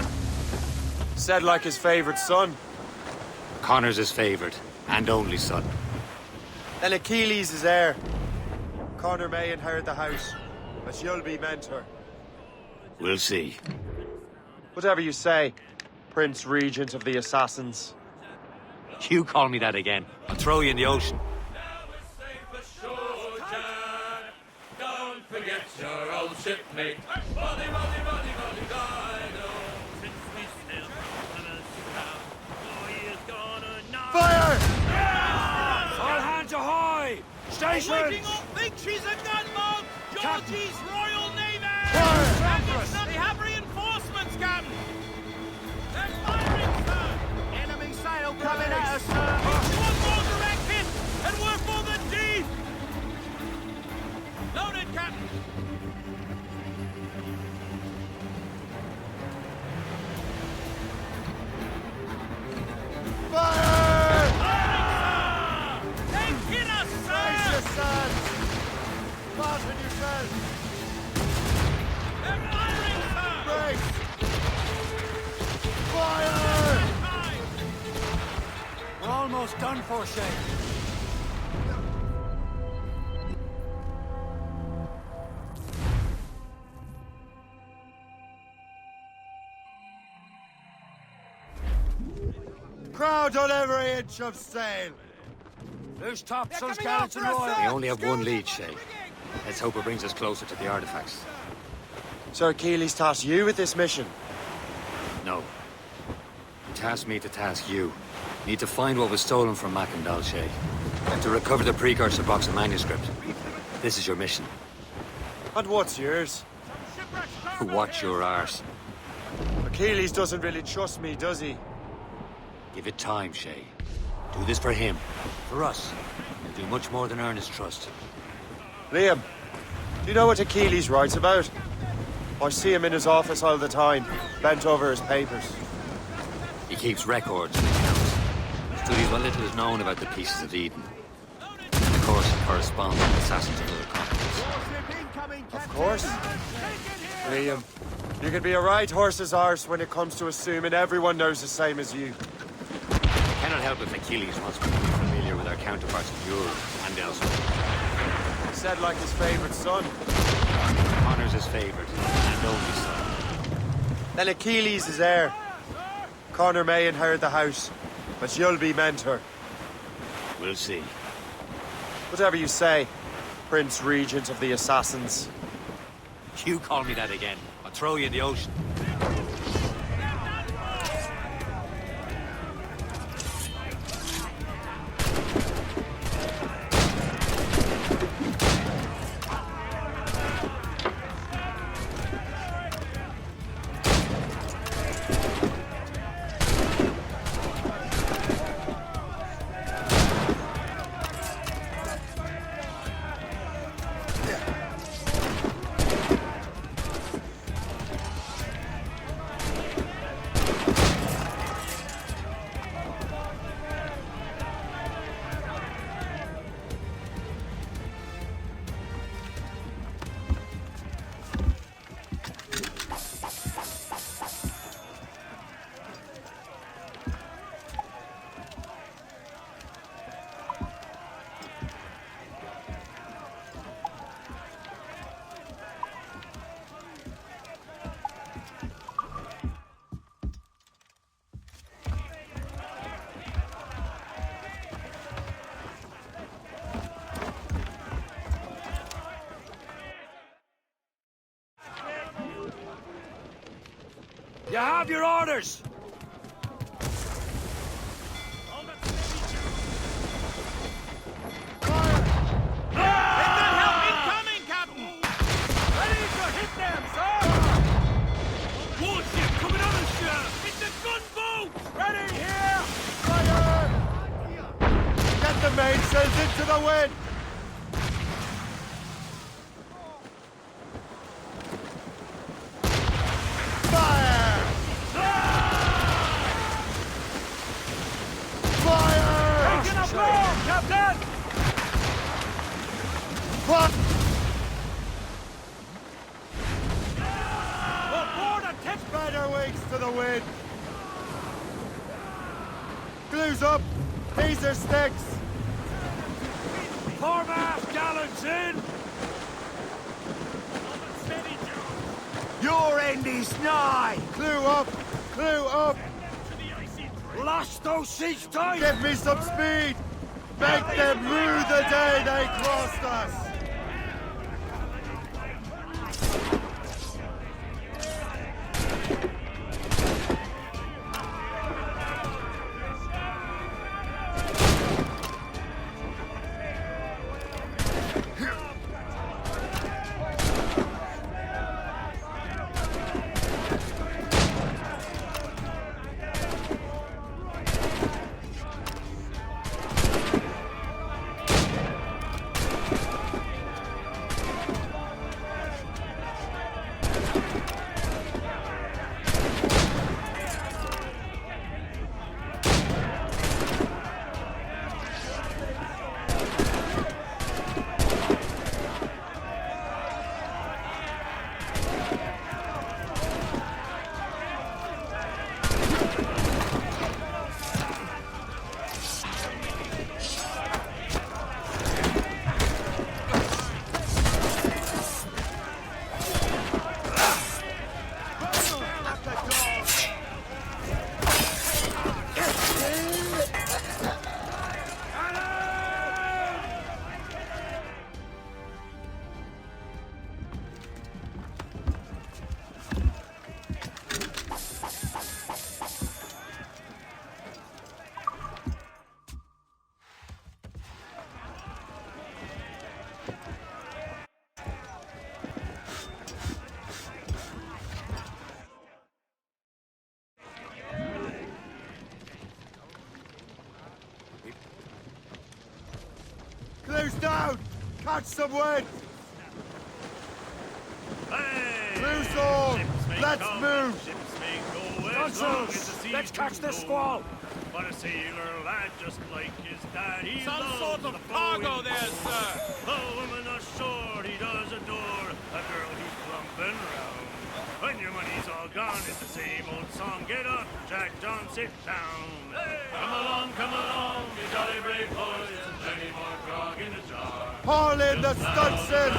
Said like his favorite son. Connor's his favorite and only son. Then Achilles is heir. Connor may inherit the house, but you'll be mentor. We'll see. Whatever you say, Prince Regent of the Assassins. You call me that again, I'll throw you in the ocean. Don't forget your old shipmate. Fire! All hands ahoy! Stations! Waiting up victories and gunboat! Georgie's Royal Navy! They have reinforcements, Captain! They're firing, sir! Enemy sail coming at us, sir! One more direct hit, and we're for the deep! Loaded, Captain! Fire! They've hit us, sir! Brace yourselves! Fasten yourselves! They're firing, sir! Brace! Fire! We're almost done for, Shay. Crowd on every inch of sail! Who's topsails, gallants and royal? We only have one lead, Shay. Let's hope it brings us closer to the artifacts. Sir Achilles tasked you with this mission? No. He tasked me to task you. Need to find what was stolen from Mackandal, Shay. And to recover the precursor box of manuscript. This is your mission. And what's yours? Watch your arse. Achilles doesn't really trust me, does he? Give it time, Shay. Do this for him. For us. You'll do much more than earn his trust. Liam, do you know what Achilles writes about? I see him in his office all the time, bent over his papers. He keeps records and accounts. Studies what little is known about the Pieces of Eden. And of course, he corresponds with assassins of other continents. Of course. Liam, you can be a right horse's arse when it comes to assuming everyone knows the same as you. I cannot help if Achilles wants me to be familiar with our counterparts in Europe and elsewhere. Said like his favorite son. Connor's his favorite and only son. Then Achilles is heir. Connor may inherit the house, but you'll be mentor. We'll see. Whatever you say, Prince Regent of the Assassins. You call me that again, I'll throw you in the ocean. You have your orders! Get the mainsails into the wind! Fire! Fire! Taking a blow, Captain! What? your sticks! Foremast gallants in! Your end is nigh! Clue up! Clue up! Lash those sheets tight! Give me some speed! Make them rue the day they crossed us! Clue's down! Catch some wind! Clue's on! Let's move! Gunsons! Let's catch this squall! But a sailor lad just like his dad, he Some loves sort of the cargo flowing there, sir! A woman ashore he does adore, a girl he's plumping round. When your money's all gone, it's the same old song. Get up, Jack John, sit down. Come along, you jolly brave boys, and plenty more grog in the jar. Haul in the stunsail!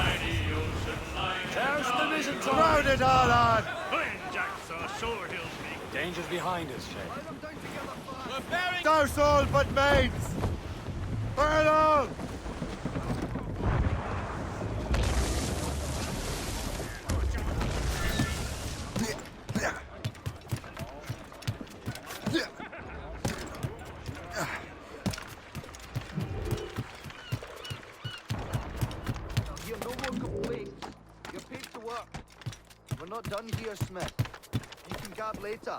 There's the mizzen top! Crowd it all on! When Jack's ashore, he'll speak. Danger's behind us, Shay. We're bearing... Douse all but mates! Burn all! Here, no more complaints. You're paid to work. We're not done here, Smith. You can gab later.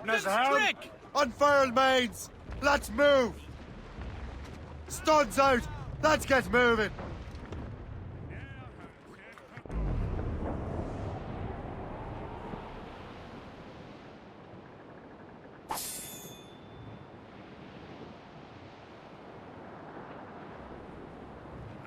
Captain's trick! Unfurled mains! Let's move! Studs out! Let's get moving!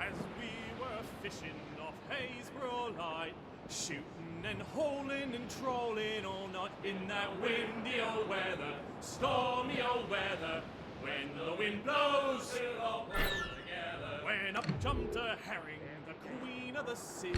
As we were fishing off Haysborough Light, shooting and holing and trolling all night in that windy old weather, stormy old weather. When the wind blows, we'll all blow together. When up jumped a herring, the queen of the sea,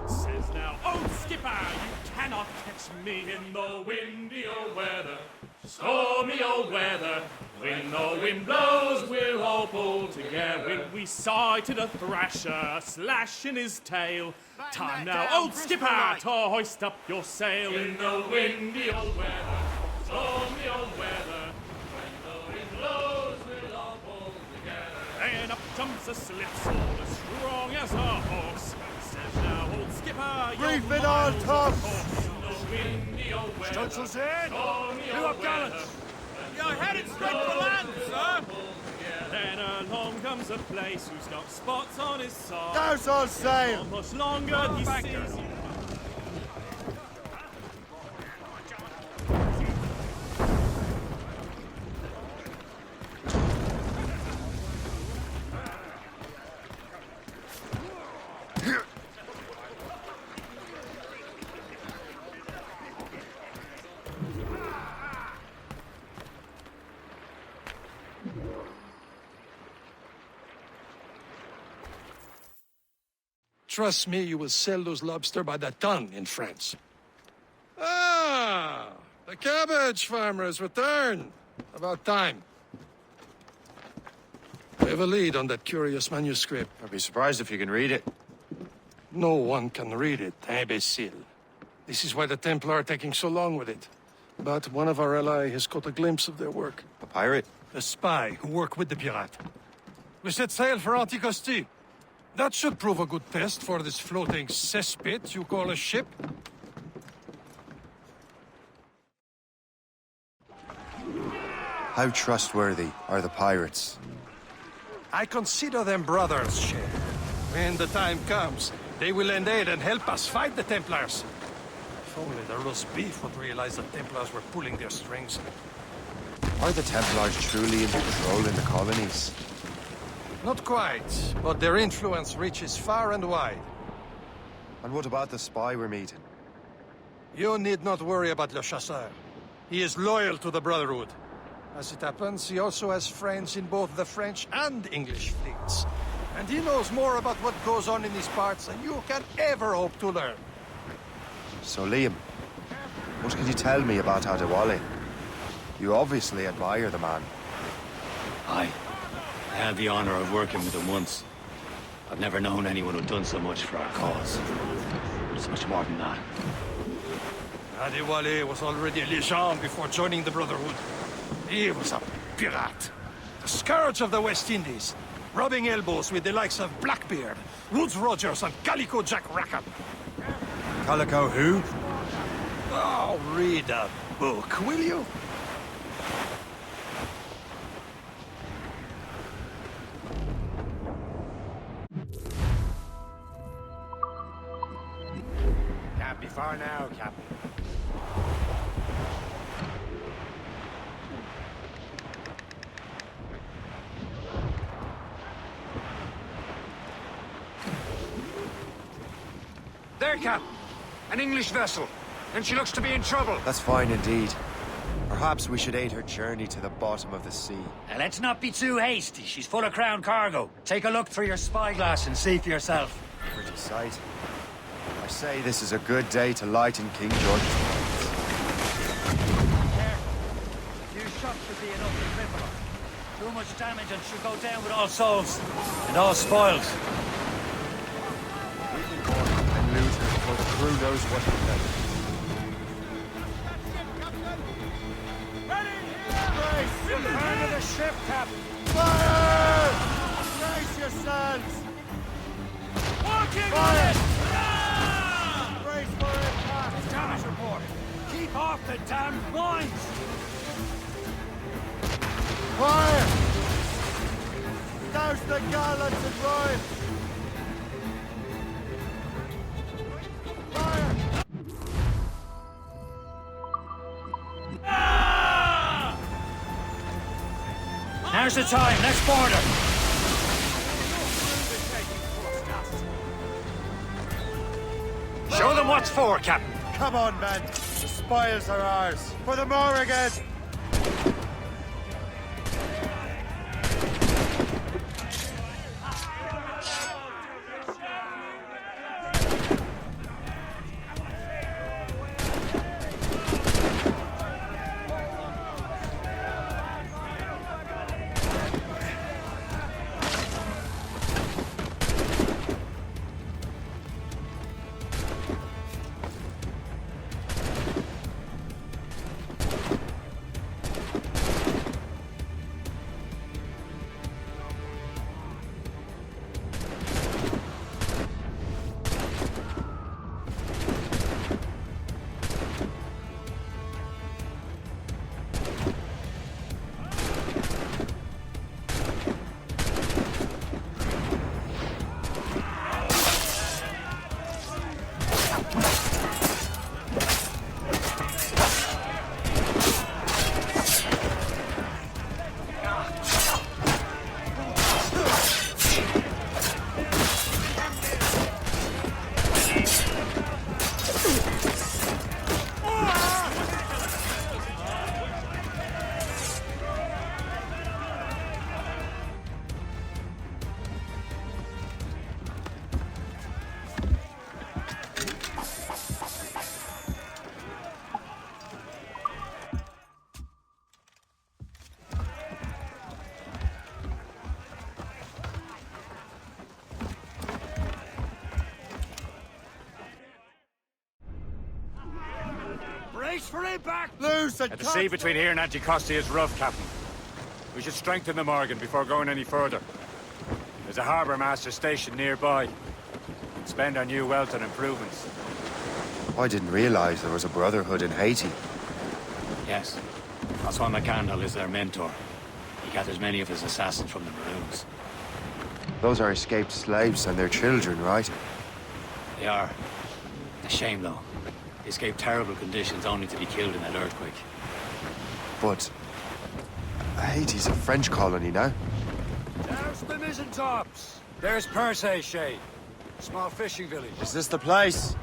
says now, "Oh skipper, you cannot catch me in the windy old weather, stormy old weather. When the wind blows, we'll all pull together." When we sighted a thrasher slashing his tail, time now, old skipper, to hoist up your sail in the windy old weather, stormy old weather. When the wind blows, we'll all pull together. And up jumps a slipsail as strong as a horse. Says now, old skipper, Reef it on, tops! Stunsail's in! New up gallants! You're headed straight for land, sir! Then along comes a place who's got spots on his side. Douse all sail! How much longer he sees you. Trust me, you will sell those lobster by the ton in France. Ah! The cabbage farmer has returned. About time. We have a lead on that curious manuscript. I'd be surprised if you can read it. No one can read it, imbecile. This is why the Templar are taking so long with it. But one of our allies has caught a glimpse of their work. A pirate? A spy who worked with the pirate. We set sail for Anticosti. That should prove a good test for this floating cesspit you call a ship. How trustworthy are the pirates? I consider them brothers, Shay. When the time comes, they will lend aid and help us fight the Templars. If only the roast beef would realize the Templars were pulling their strings. Are the Templars truly in control in the colonies? Not quite, but their influence reaches far and wide. And what about the spy we're meeting? You need not worry about Le Chasseur. He is loyal to the Brotherhood. As it happens, he also has friends in both the French and English fleets. And he knows more about what goes on in these parts than you can ever hope to learn. So, Liam, what can you tell me about Adewale? You obviously admire the man. Aye. I had the honor of working with him once. I've never known anyone who'd done so much for our cause. It's much more than that. Adewale was already a legend before joining the Brotherhood. He was a pirate. The scourge of the West Indies. Rubbing elbows with the likes of Blackbeard, Woodes Rogers, and Calico Jack Rackham. Calico who? Oh, read a book, will you? Can't be far now, Captain. There, Cap! An English vessel, and she looks to be in trouble. That's fine indeed. Perhaps we should aid her journey to the bottom of the sea. Now, let's not be too hasty. She's full of crown cargo. Take a look through your spyglass and see for yourself. Pretty sight. I say this is a good day to lighten King George's plans. Few shots should be enough to cripple her. Too much damage and she'll go down with all souls and all spoils. We can board and loot her before the crew knows what hit them. Return to the ship, Captain! Fire! Brace yourselves! Working on it! Brace for impact! Damage report! Keep off the damned mines! Fire! Douse the gallants and ride! Now's the time, let's board her! Show them what's for, Captain. Come on, men. The spoils are ours. For the Morrigan! Brace for impact! Loose and The sea between here and Anticosti is rough, Captain. We should strengthen the Morgan before going any further. There's a harbour master stationed nearby. Spend our new wealth on improvements. I didn't realize there was a brotherhood in Haiti. Yes. Francois McCandle is their mentor. He gathers many of his assassins from the Maroons. Those are escaped slaves and their children, right? They are. A shame, though. They escaped terrible conditions only to be killed in that earthquake. But Haiti's a French colony now. Douse the mizzen tops! There's Percé, Shay. Small fishing village. Is this the place?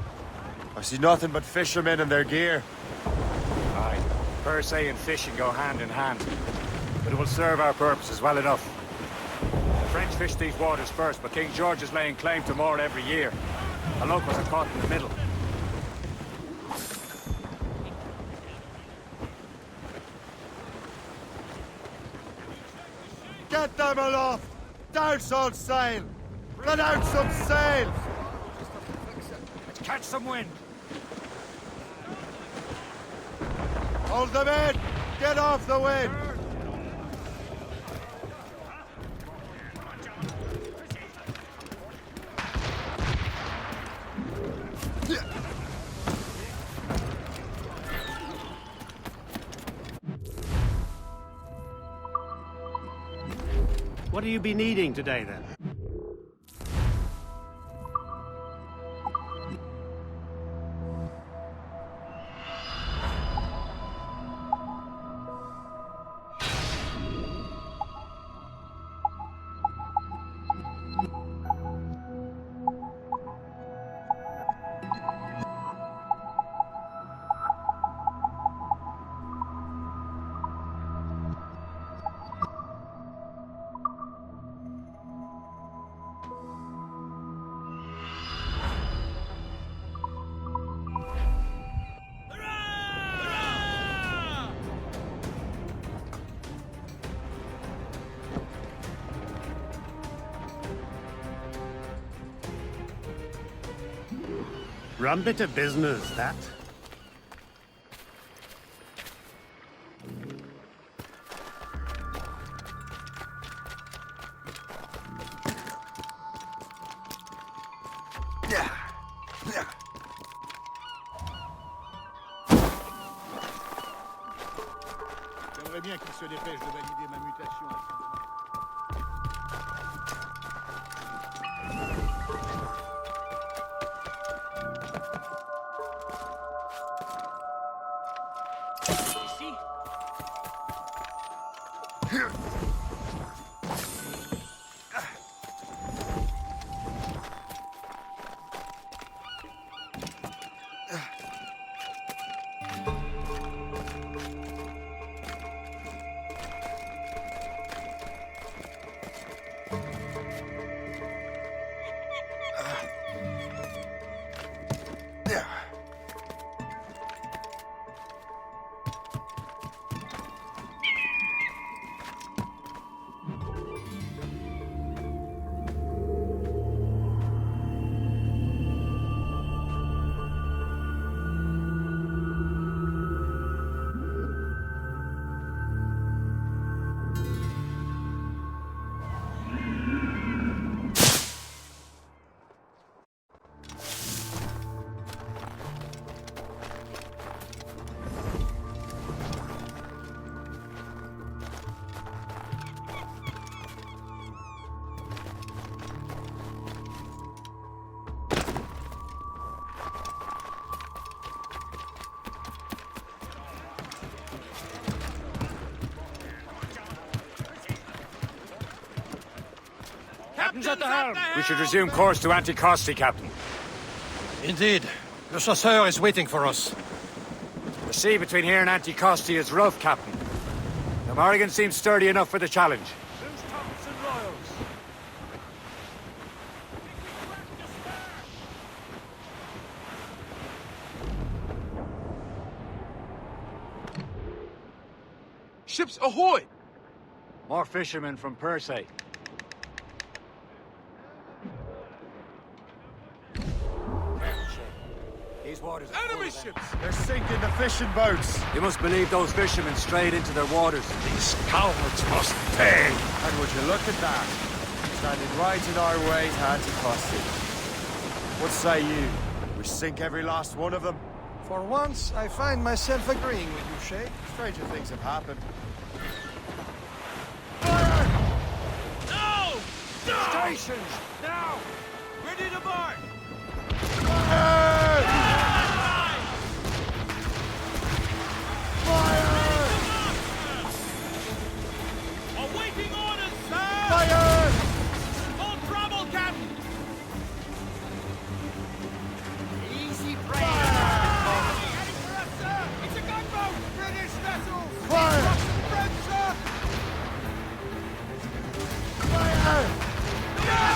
I see nothing but fishermen and their gear. Aye. Percé and fishing go hand in hand. But it will serve our purposes well enough. The French fished these waters first, but King George is laying claim to more every year. The locals are caught in the middle. Get them aloft! Douse all sail! Let out some sails! Let's catch some wind! Hold them in! Get off the wind! What do you be needing today, then? Rum bit of business, that. Faudrait bien qu'il se dépêche de valider ma mutation. Ici. Captain's at the helm. We should resume course to Anticosti, Captain. Indeed. Le Chasseur is waiting for us. The sea between here and Anticosti is rough, Captain. The Morrigan seems sturdy enough for the challenge. Who's Thompson Royals? Ships ahoy! More fishermen from Persay. These waters are enemy ships! They're sinking the fishing boats! You must believe those fishermen strayed into their waters. These cowards must pay! And would you look at that? Standing right in our way to Anticosti. What say you? We sink every last one of them? For once, I find myself agreeing with you, Shay. Stranger things have happened. No! No! Stations! Now! Ready to march! Awaiting orders, sir! Fire! Full trouble, Captain! Easy break! Heading for us, sir! It's a gunboat! British vessels! Fire! French, sir! Fire! No!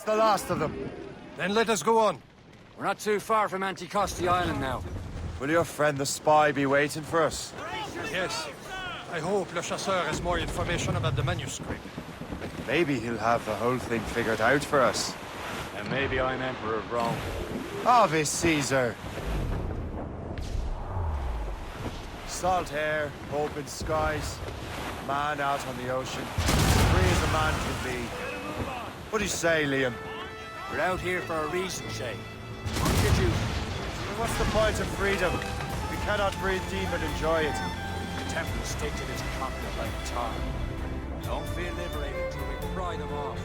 the last of them. Then let us go on. We're not too far from Anticosti Island now. Will your friend the spy be waiting for us? Yes. I hope Le Chasseur has more information about the manuscript. Maybe he'll have the whole thing figured out for us. And maybe I'm Emperor of Rome. Ave Caesar! Salt air, open skies, man out on the ocean. Free as a man can be. What do you say, Liam? We're out here for a reason, Shay. What did you... What's the point of freedom? We cannot breathe deep and enjoy it. The Templars stick to this continent like tar. Don't feel liberated until we pry them off.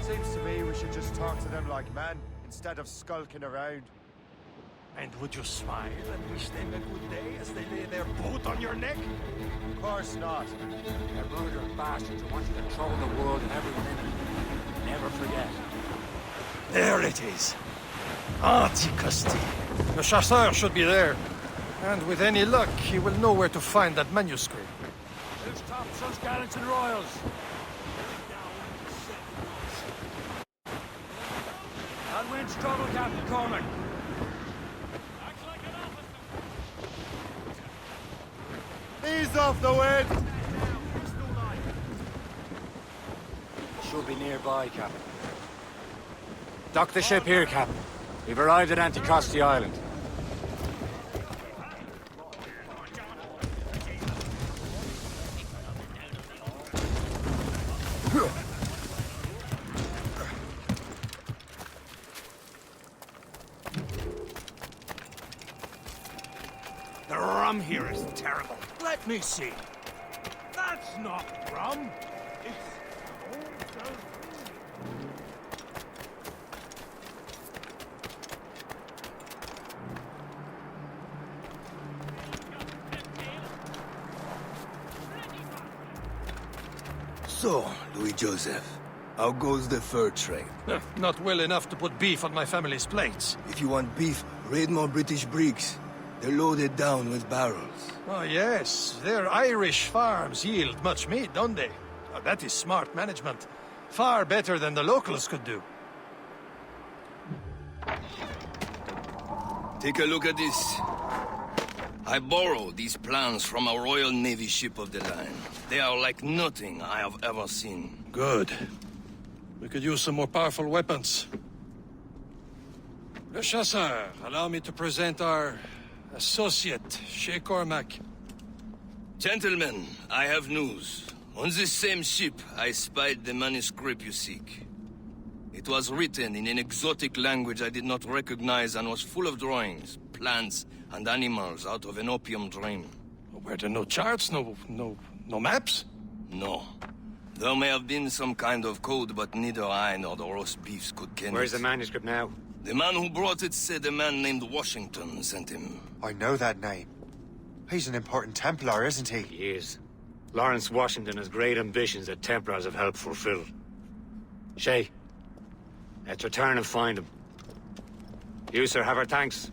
Seems to me we should just talk to them like men, instead of skulking around. And would you smile and wish them a good day as they lay their boot on your neck? Of course not. They're murdering bastards who want you to control the world and everyone in it. Never forget. There it is. Anticosti. The Chasseur should be there. And with any luck, he will know where to find that manuscript. Who's tops those gallants and royals? That wind's trouble, Captain Cormac. Ease off the wind! Should be nearby, Captain. Dock the ship here, Captain. We've arrived at Anticosti Island. The rum here is terrible. Let me see. That's not rum. So, Louis Joseph, how goes the fur trade? Not well enough to put beef on my family's plates. If you want beef, raid more British brigs. They're loaded down with barrels. Oh, yes. Their Irish farms yield much meat, don't they? Oh, that is smart management. Far better than the locals could do. Take a look at this. I borrowed these plans from a Royal Navy ship of the line. They are like nothing I have ever seen. Good. We could use some more powerful weapons. Le Chasseur, allow me to present our associate, Shay Cormac. Gentlemen, I have news. On this same ship, I spied the manuscript you seek. It was written in an exotic language I did not recognize and was full of drawings, plants, and animals out of an opium dream. Were there no charts, no maps? No. There may have been some kind of code, but neither I nor the roast beefs could ken it. Where's the manuscript now? The man who brought it said a man named Washington sent him. I know that name. He's an important Templar, isn't he? He is. Lawrence Washington has great ambitions that Templars have helped fulfill. Shay, let's return and find him. You, sir, have our thanks.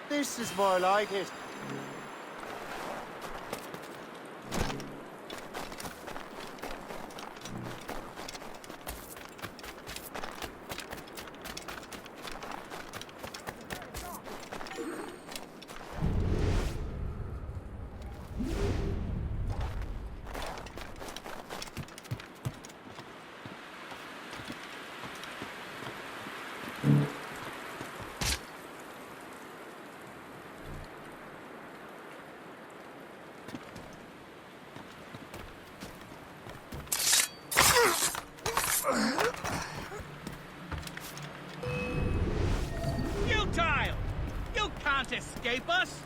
This is more like it. Futile! You can't escape us!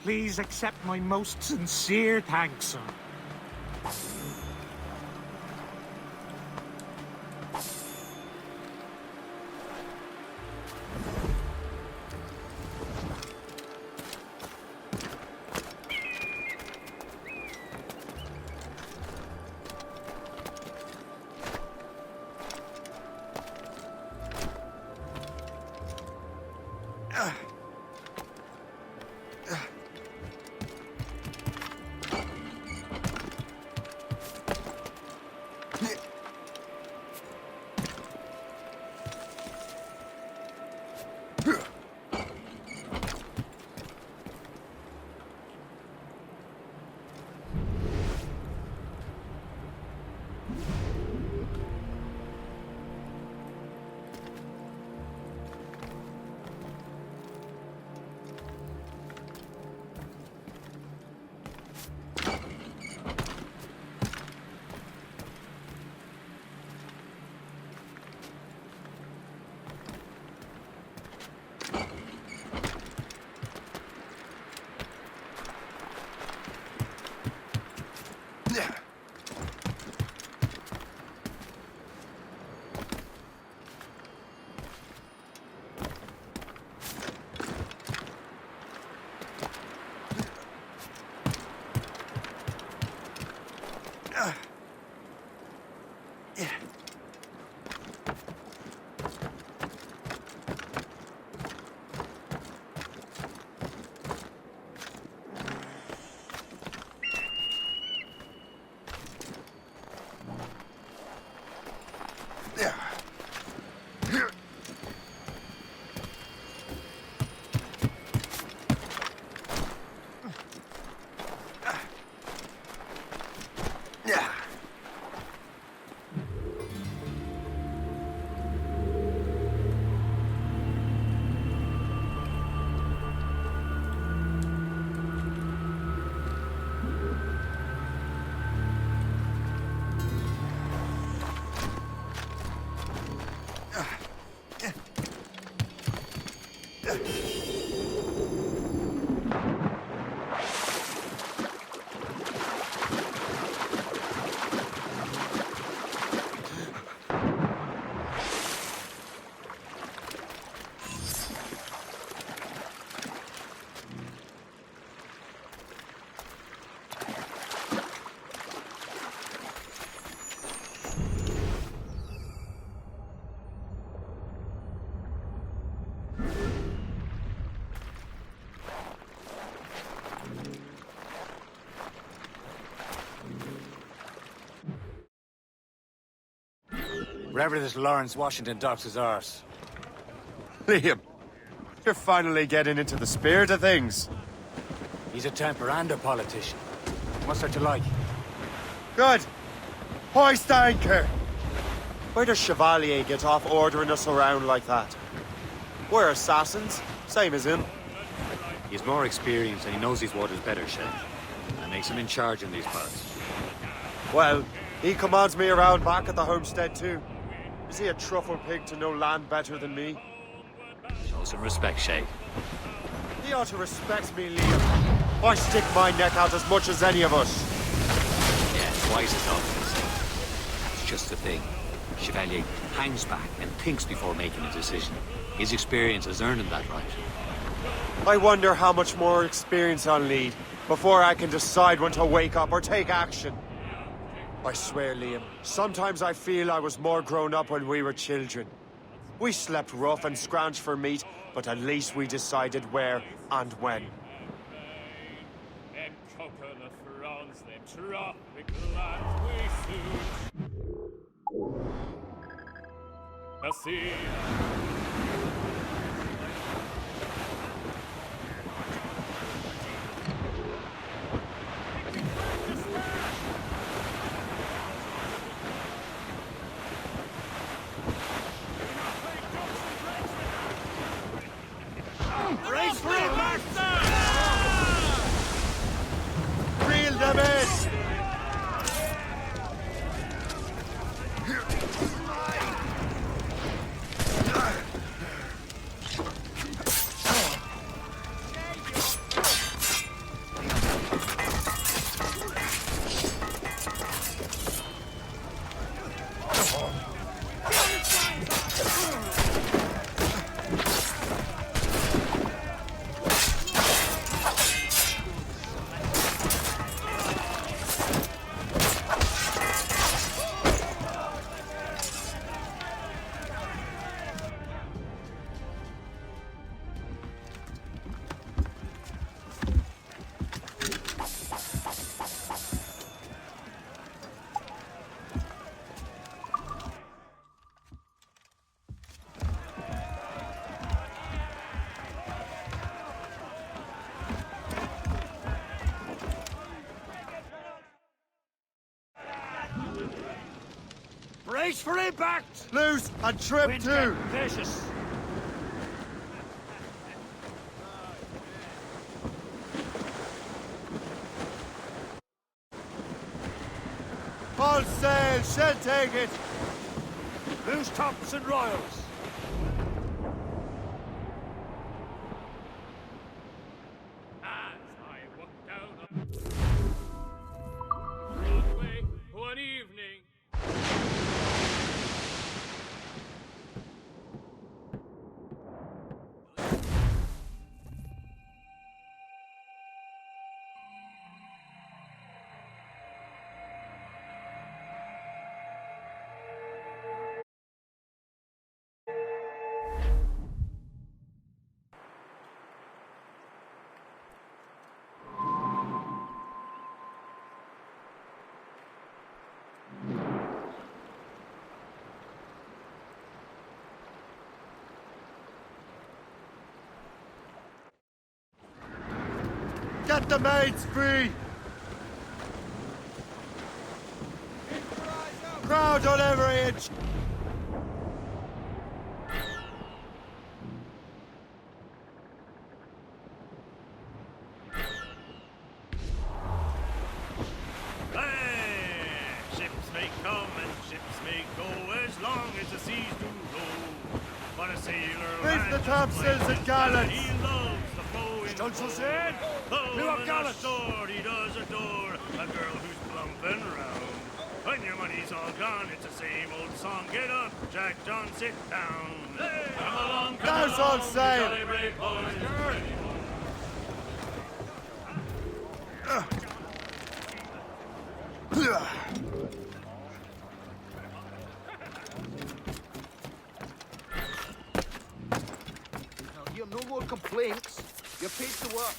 Please accept my most sincere thanks, son. Wherever this Lawrence Washington docks is ours. Liam, you're finally getting into the spirit of things. He's a temper and a politician. What's there to like? Good. Hoist anchor! Where does Chevalier get off ordering us around like that? We're assassins, same as him. He's more experienced and he knows these waters better, Shay. That makes him in charge in these parts. Well, he commands me around back at the homestead too. Is he a truffle pig to know land better than me? Show some respect, Shay. He ought to respect me, Liam. I stick my neck out as much as any of us. Yeah, twice as often. That's just the thing. Chevalier hangs back and thinks before making a decision. His experience has earned him that right. I wonder how much more experience I'll need before I can decide when to wake up or take action. I swear, Liam, sometimes I feel I was more grown up when we were children. We slept rough and scrounged for meat, but at least we decided where and when. Merci. Race for it, master! Reel them in! Brace for impact! Loose and trip Wind too! getting vicious. All sail, shall take it! Loose tops and royals. Broadway, one evening. Get the mates free! Crowd on every inch! Ships may come and ships may go as long as the seas do roll. But a sailor Reach the topsails and gallants! he loves the foe in Stunsails in! Oh, Clear up and gallants! a sword he does adore, a girl who's plumping round. When your money's all gone, it's the same old song. Get up, Jack John, sit down. Hey, come along, come Now's along, all you sail! jolly brave boys. Now hear no more complaints. You're paid to work.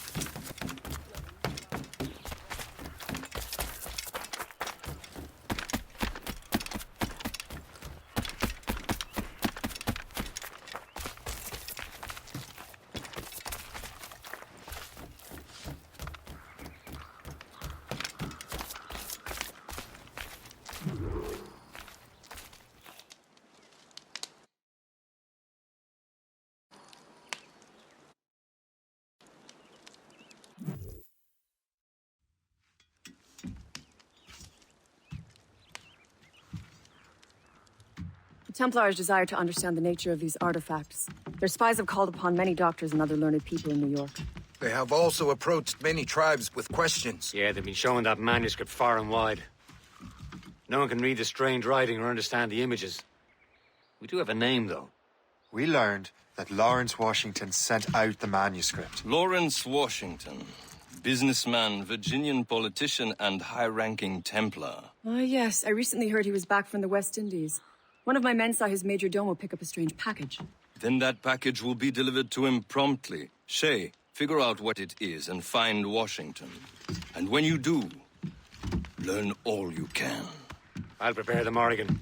The Templars desire to understand the nature of these artifacts. Their spies have called upon many doctors and other learned people in New York. They have also approached many tribes with questions. Yeah, they've been showing that manuscript far and wide. No one can read the strange writing or understand the images. We do have a name, though. We learned that Lawrence Washington sent out the manuscript. Lawrence Washington. Businessman, Virginian politician, and high-ranking Templar. Ah, yes. I recently heard he was back from the West Indies. One of my men saw his major domo pick up a strange package. Then that package will be delivered to him promptly. Shay, figure out what it is and find Washington. And when you do, learn all you can. I'll prepare the Morrigan.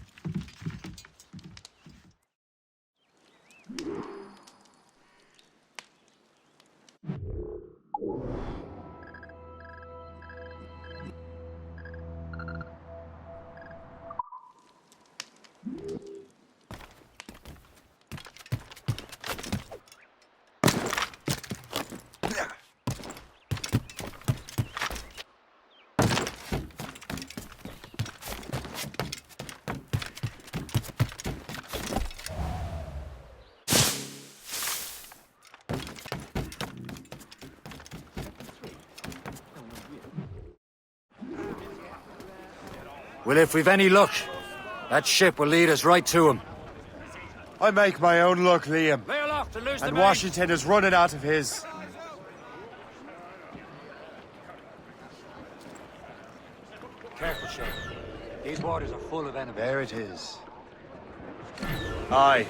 Well, if we've any luck, that ship will lead us right to him. I make my own luck, Liam. Lay aloft and loose the And main. Washington is running out of his. Careful, Shay. These waters are full of enemies. There it is. Aye.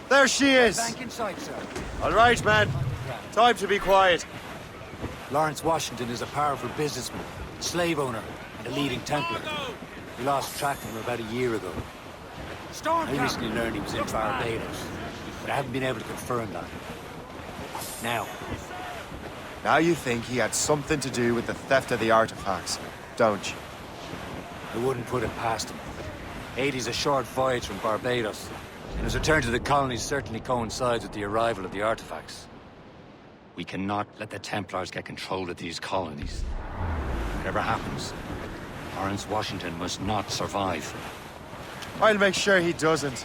There she is! Bank in sight, sir. All right, man. Time to be quiet. Lawrence Washington is a powerful businessman, slave owner, and a leading Templar. We lost track of him about a year ago. I recently learned he was in Barbados, but I haven't been able to confirm that. Now you think he had something to do with the theft of the artifacts, don't you? I wouldn't put it past him. Haiti's a short voyage from Barbados, and his return to the colonies certainly coincides with the arrival of the artifacts. We cannot let the Templars get control of these colonies. Whatever happens, Lawrence Washington must not survive. I'll make sure he doesn't.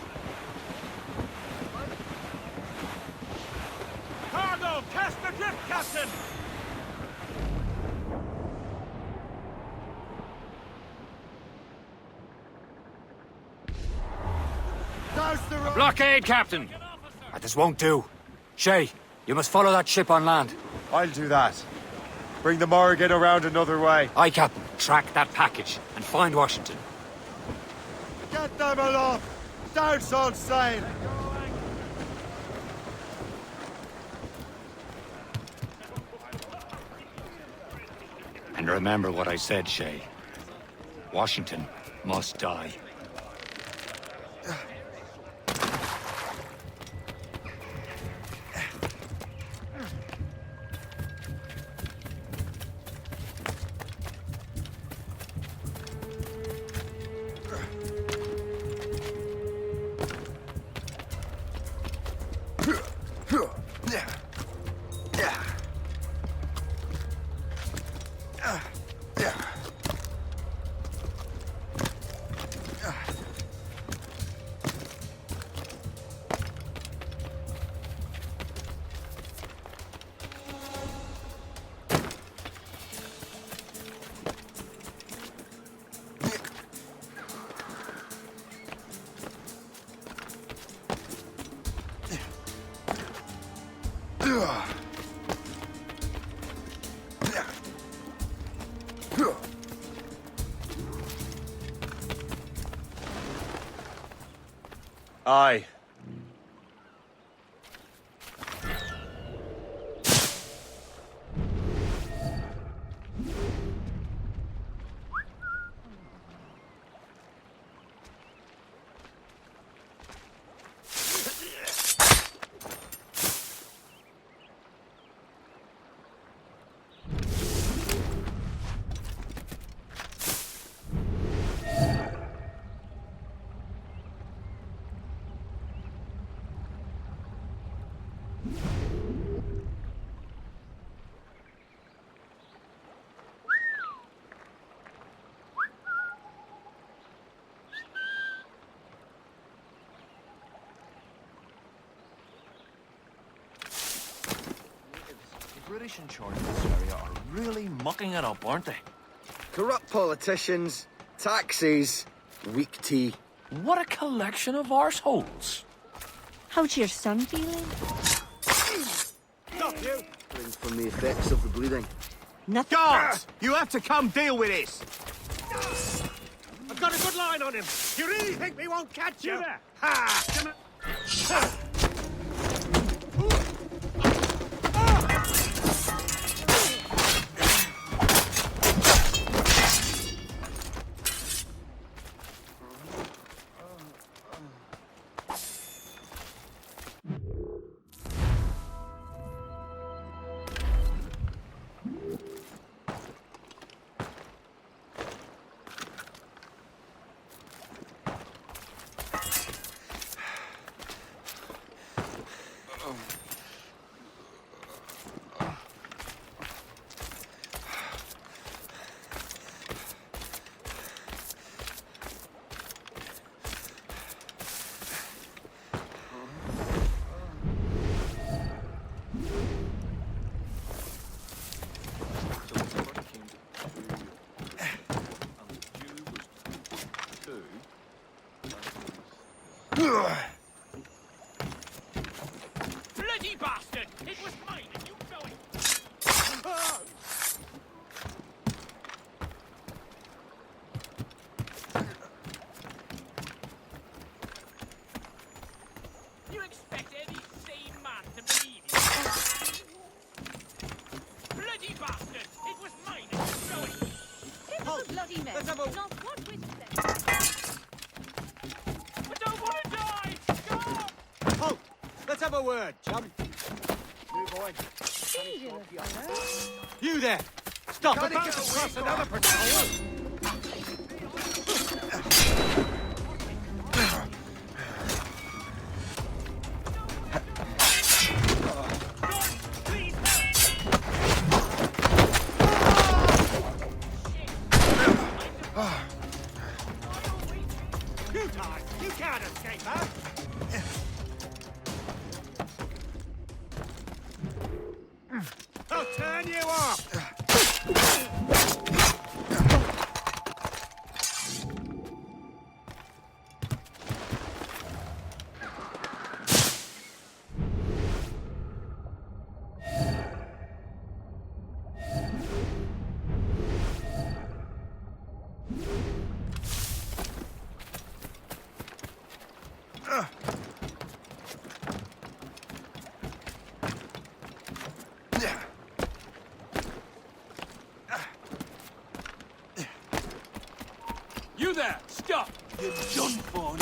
Cargo, cast adrift, Captain! Blockade, Captain! This won't do. Shay, you must follow that ship on land. I'll do that. Bring the Morrigan around another way. Aye, Captain. Track that package and find Washington. Get them aloft! Douse on sail! And remember what I said, Shay. Washington must die. Aye. British in charge of this area are really mucking it up, aren't they? Corrupt politicians, taxes, weak tea. What a collection of arseholes. How's your son feeling? Stop you! Suffering from the effects of the bleeding. Nothing. Guards! You have to come deal with this! I've got a good line on him. You really think we won't catch you? Ha! Bloody bastard! It was mine, and you know it! You expect any sane man to believe you? Bloody bastard! It was mine, and you know it! It was a bloody mess. Let's have a... Not what we said. I don't want to die! God! Halt! Let's have a word, chum. Move on. You there! Stop! Gotta About get to away cross from another patrol! Stop! You're done for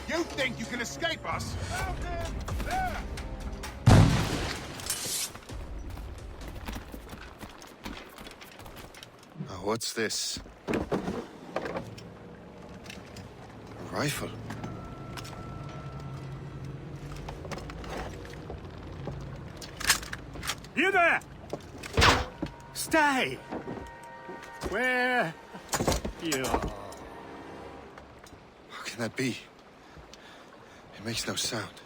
You think you can escape us? Now, what's this? A rifle? You there! Stay! Where you are? How can that be? It makes no sound.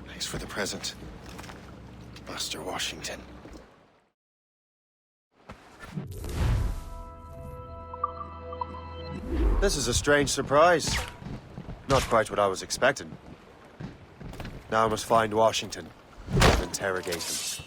Thanks for the present, Master Washington. This is a strange surprise. Not quite what I was expecting. Now I must find Washington and interrogate him.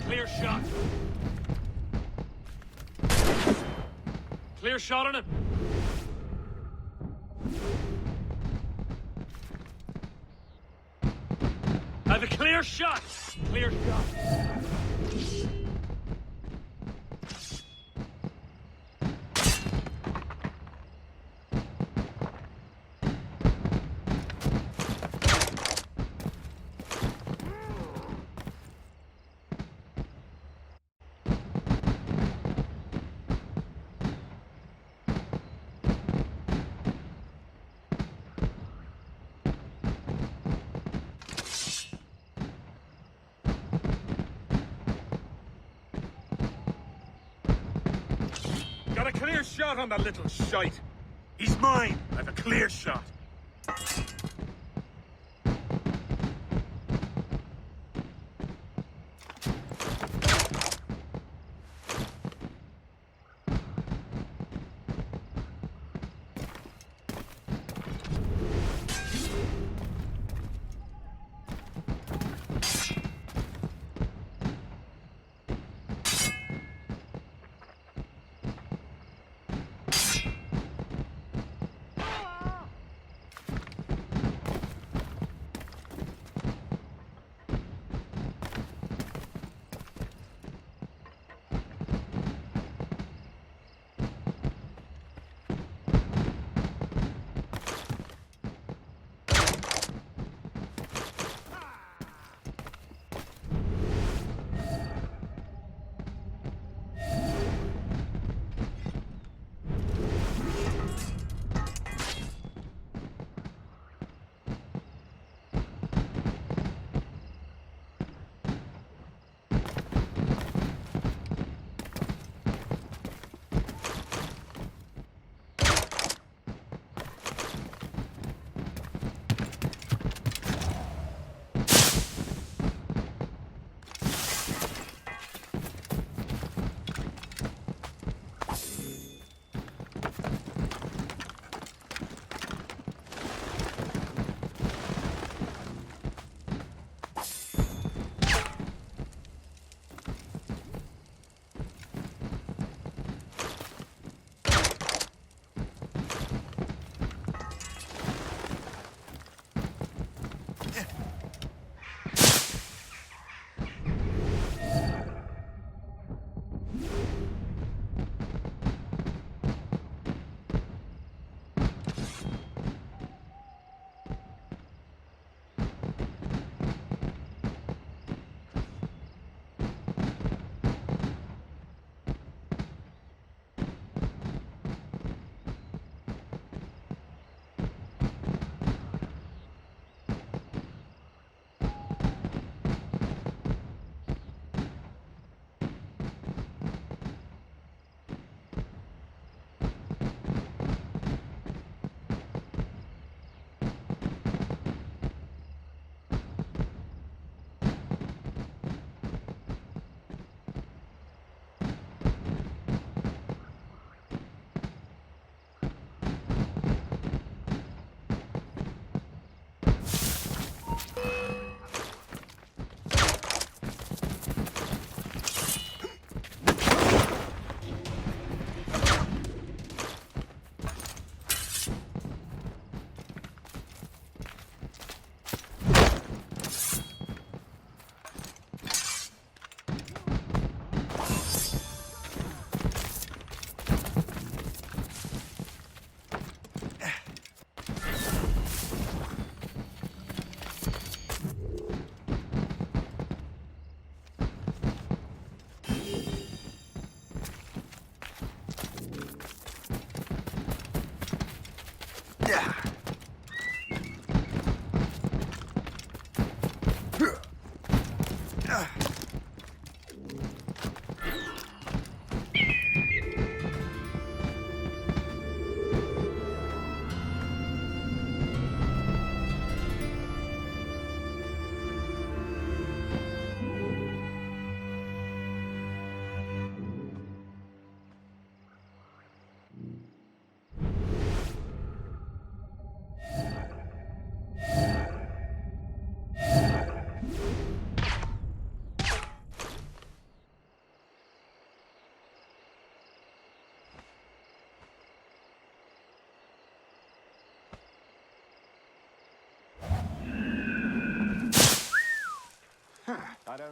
Clear shot. Clear shot on him. I have a clear shot. Clear shot. Got a clear shot on that little shite. He's mine. I have a clear shot.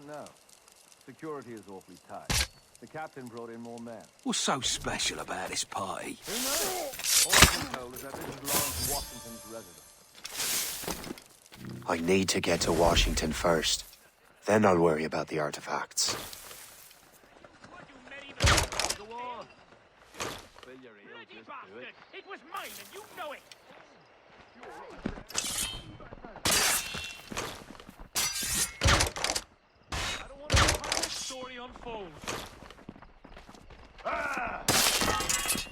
don't know. Security is awfully tight. The captain brought in more men. What's so special about this party? Who knows? All I can tell is that this is Lawrence Washington's residence. I need to get to Washington first. Then I'll worry about the artifacts. Go on. Spill your ale, just do it. It was mine, and you know it. I don't want to know how this story unfolds. Ah!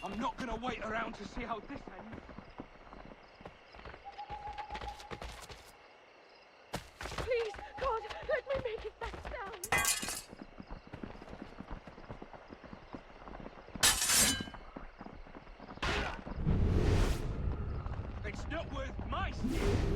I'm not gonna wait around to see how this ends. Please, God, let me make it back down. It's not worth my skin.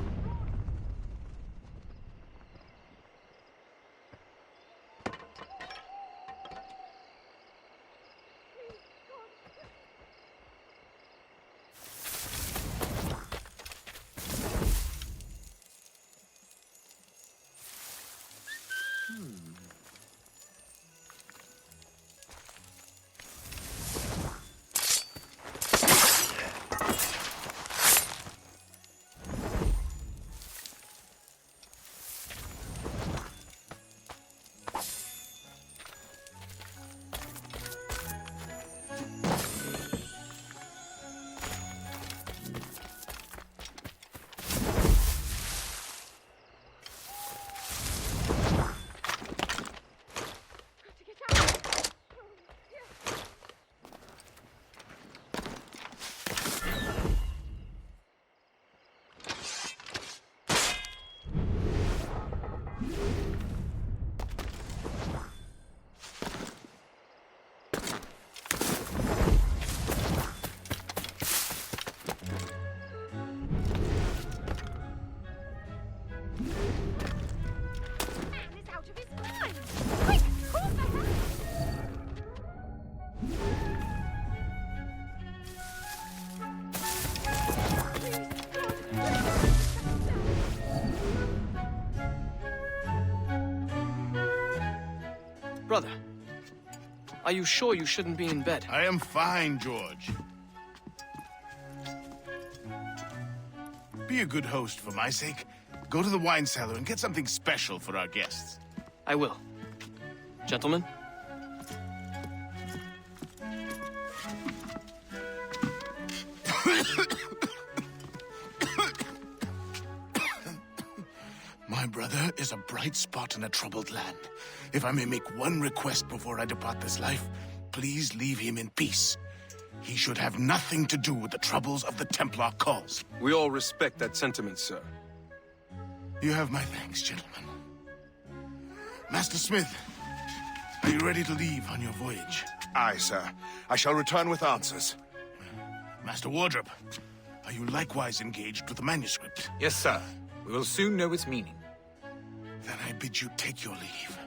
Brother, are you sure you shouldn't be in bed? I am fine, George. Be a good host for my sake. Go to the wine cellar and get something special for our guests. I will. Gentlemen? My brother is a bright spot in a troubled land. If I may make one request before I depart this life, please leave him in peace. He should have nothing to do with the troubles of the Templar cause. We all respect that sentiment, sir. You have my thanks, gentlemen. Master Smith, are you ready to leave on your voyage? Aye, sir. I shall return with answers. Master Wardrop, are you likewise engaged with the manuscript? Yes, sir. We will soon know its meaning. Then I bid you take your leave.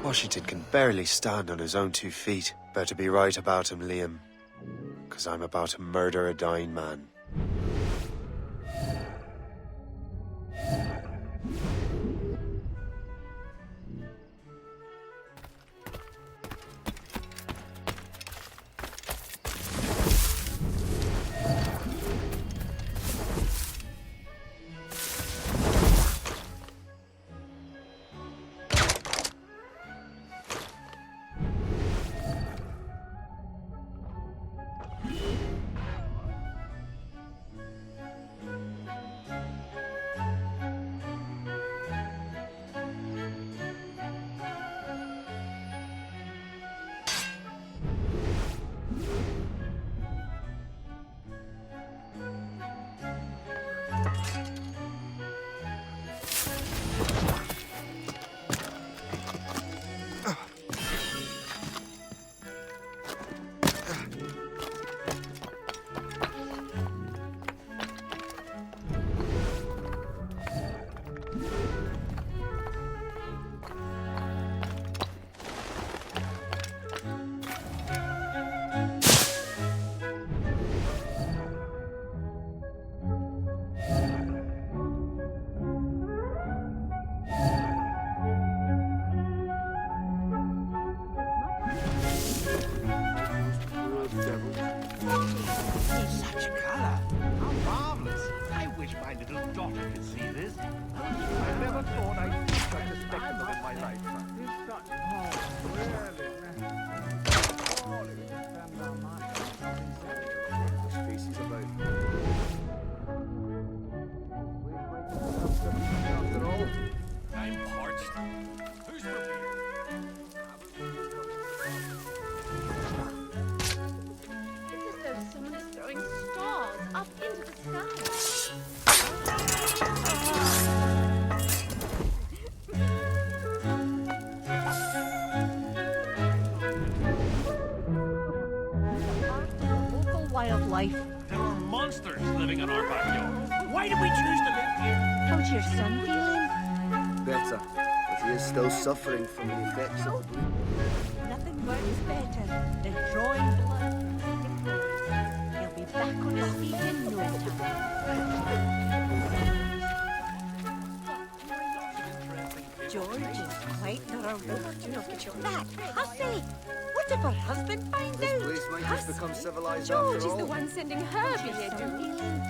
Washington can barely stand on his own 2 feet. Better be right about him, Liam. 'Cause I'm about to murder a dying man. It's as though someone is throwing stars up into the sky. Local wildlife. There are monsters living in our backyard. Why did we choose to live here? How's your son feeling? Better, but he is still suffering from the effects of the bleed. Nothing works better than drawing blood from sick boys. He'll be back on his feet in no time. George is quite nervous. Look at that hussy! What if her husband finds This out? place might just become civilized George after is all. the one sending her How's your here, son do feeling?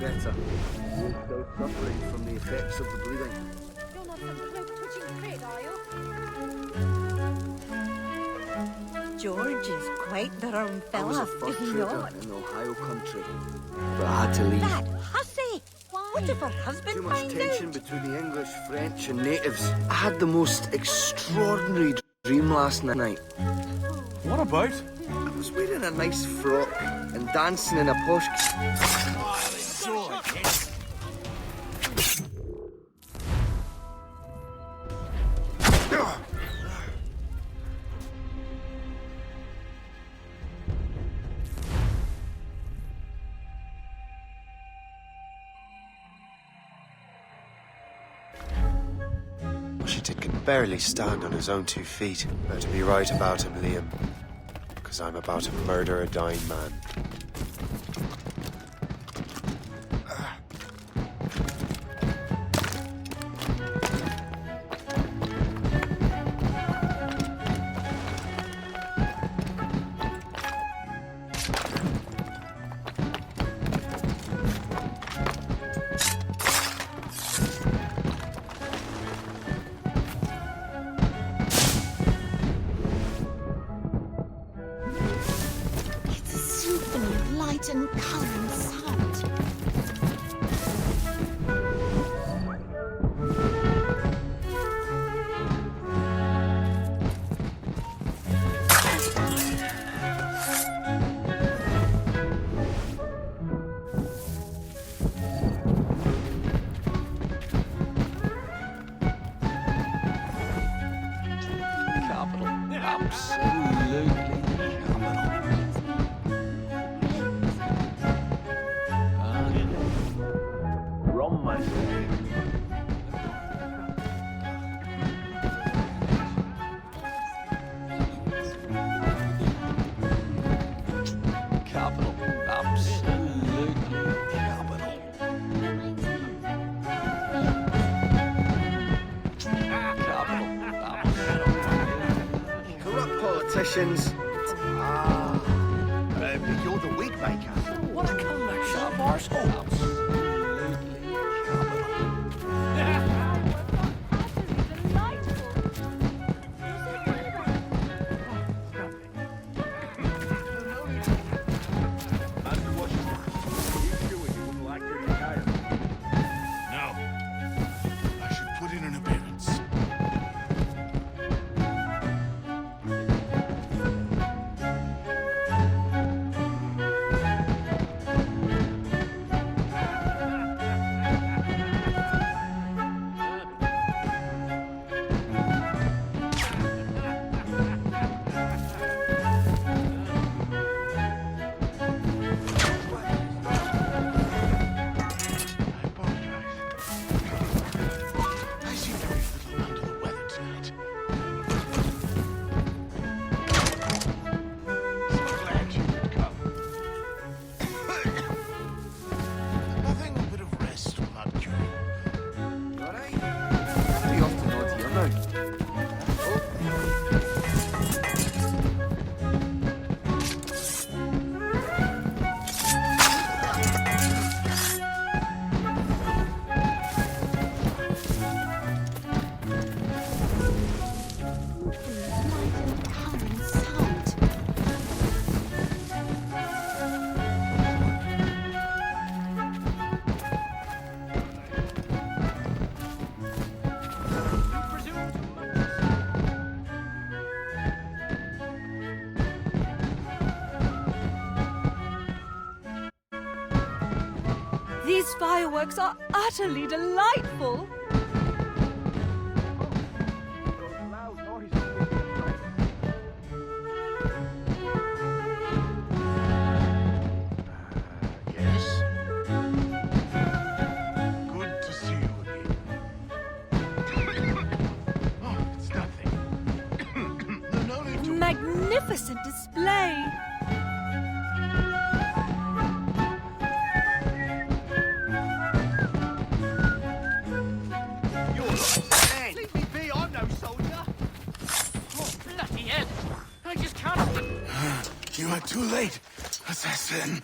Better. He is still suffering from the effects of the bleeding. You're not some cloak twitching prig, are you? George is quite the round I was fella, a fur is he trader not? in the Ohio country, but I had to leave. That hussy! What if her husband Too much finds tension out? between the English, French, and natives. I had the most extraordinary dream last night. What about? I was wearing a nice frock and dancing in a posh... Washington can barely stand on his own 2 feet. Better be right about him, Liam. Because I'm about to murder a dying man. It's a symphony of light and colour and sound. Capital. Absolutely capital. Rum, my friend. Capital. Absolutely capital. Corrupt politicians. You're the wig maker. What a collection of arseholes. Now, I should put in an appearance. fireworks are utterly delightful. Yes? Good to see you again. Oh, it's nothing. No need to... Magnificent display. Leave me be, I'm no soldier. Oh, bloody hell. I just can't... You are too late, assassin.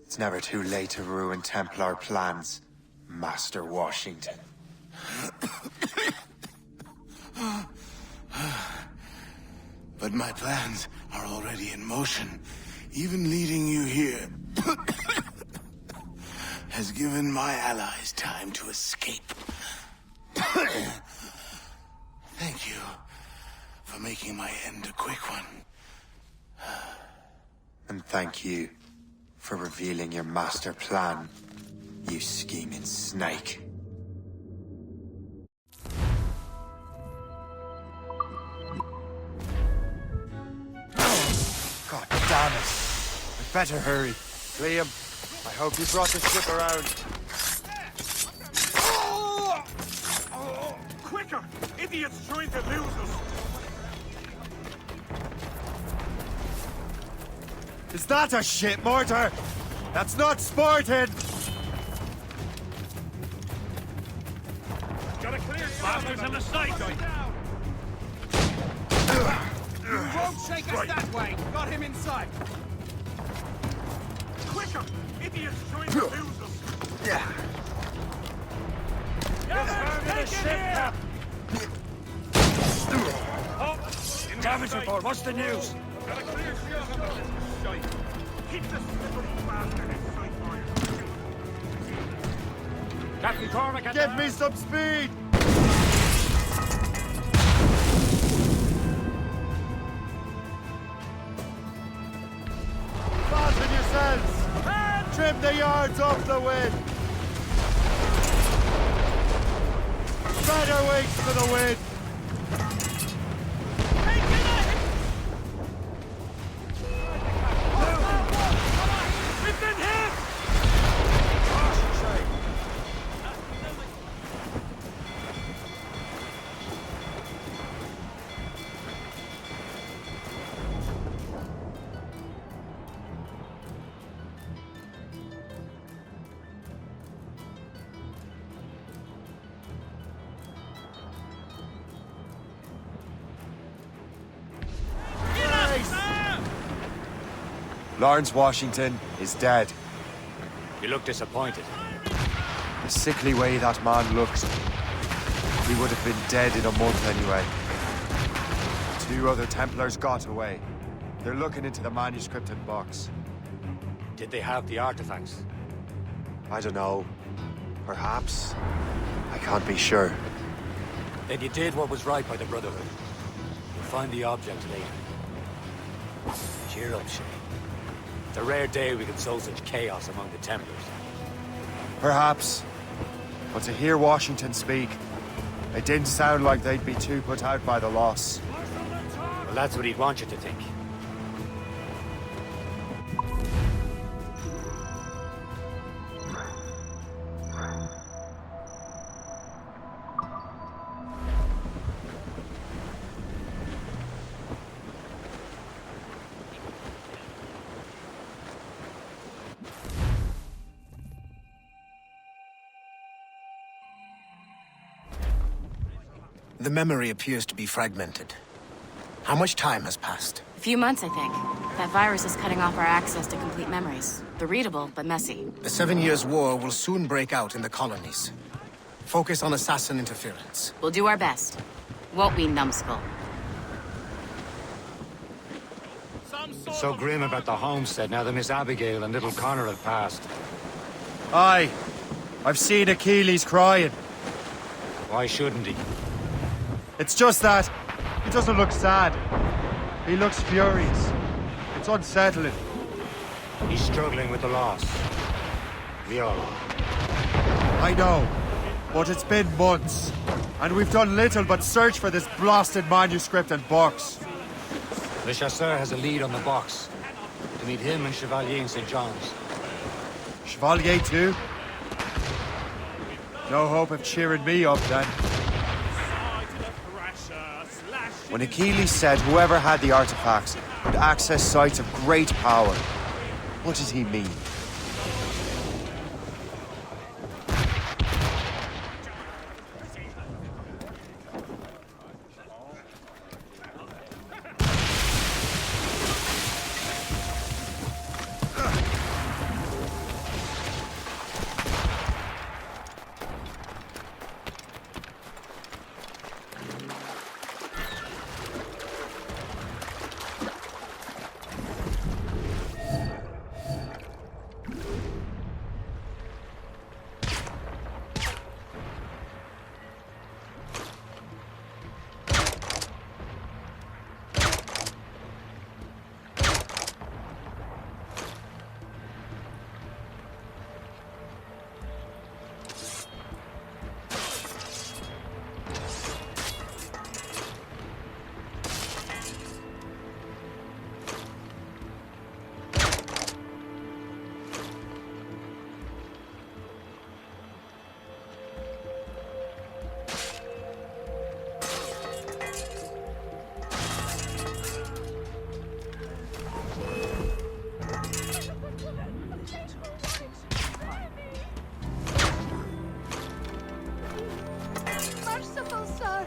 It's never too late to ruin Templar plans, Master Washington. But my plans are already in motion. Even leading you here has given my allies time to escape. Thank you for making my end a quick one. And thank you for revealing your master plan, you scheming snake. God damn it! I'd better hurry. Liam, I hope you brought the ship around. Quicker! Idiots trying to lose us! Is that a ship mortar? That's not sporting! Got a clear Bastards in the sight! You won't shake us that way! Got him inside! Quicker! Idiots trying to lose us! Yeah. Damage report, what's the news? Got a clear shot on this shite. Keep the slippery bastard in sight for you. Captain Cormac, Give me some speed! Fasten yourselves! Trim the yards off the wind! Spread our wings to the wind! We've been hit! Lawrence Washington is dead. You look disappointed. The sickly way that man looks, he would have been dead in a month anyway. 2 other Templars got away. They're looking into the manuscript and box. Did they have the artifacts? I don't know. Perhaps. I can't be sure. Then you did what was right by the Brotherhood. You'll find the object later. Cheer up, Shay. It's a rare day we can sow such chaos among the Templars. Perhaps. But to hear Washington speak, it didn't sound like they'd be too put out by the loss. Well, that's what he'd want you to think. The memory appears to be fragmented. How much time has passed? A few months, I think. That virus is cutting off our access to complete memories. They're readable, but messy. The 7 Years' War will soon break out in the colonies. Focus on assassin interference. We'll do our best. Won't we, numbskull? It's so grim about the homestead now that Miss Abigail and little Connor have passed. Aye. I've seen Achilles crying. Why shouldn't he? It's just that he doesn't look sad. He looks furious. It's unsettling. He's struggling with the loss. We all are. I know, but it's been months, and we've done little but search for this blasted manuscript and box. Le Chasseur has a lead on the box. To meet him and Chevalier in St. John's. Chevalier too? No hope of cheering me up then. When Achilles said whoever had the artifacts would access sites of great power, what does he mean? Merciful, sir.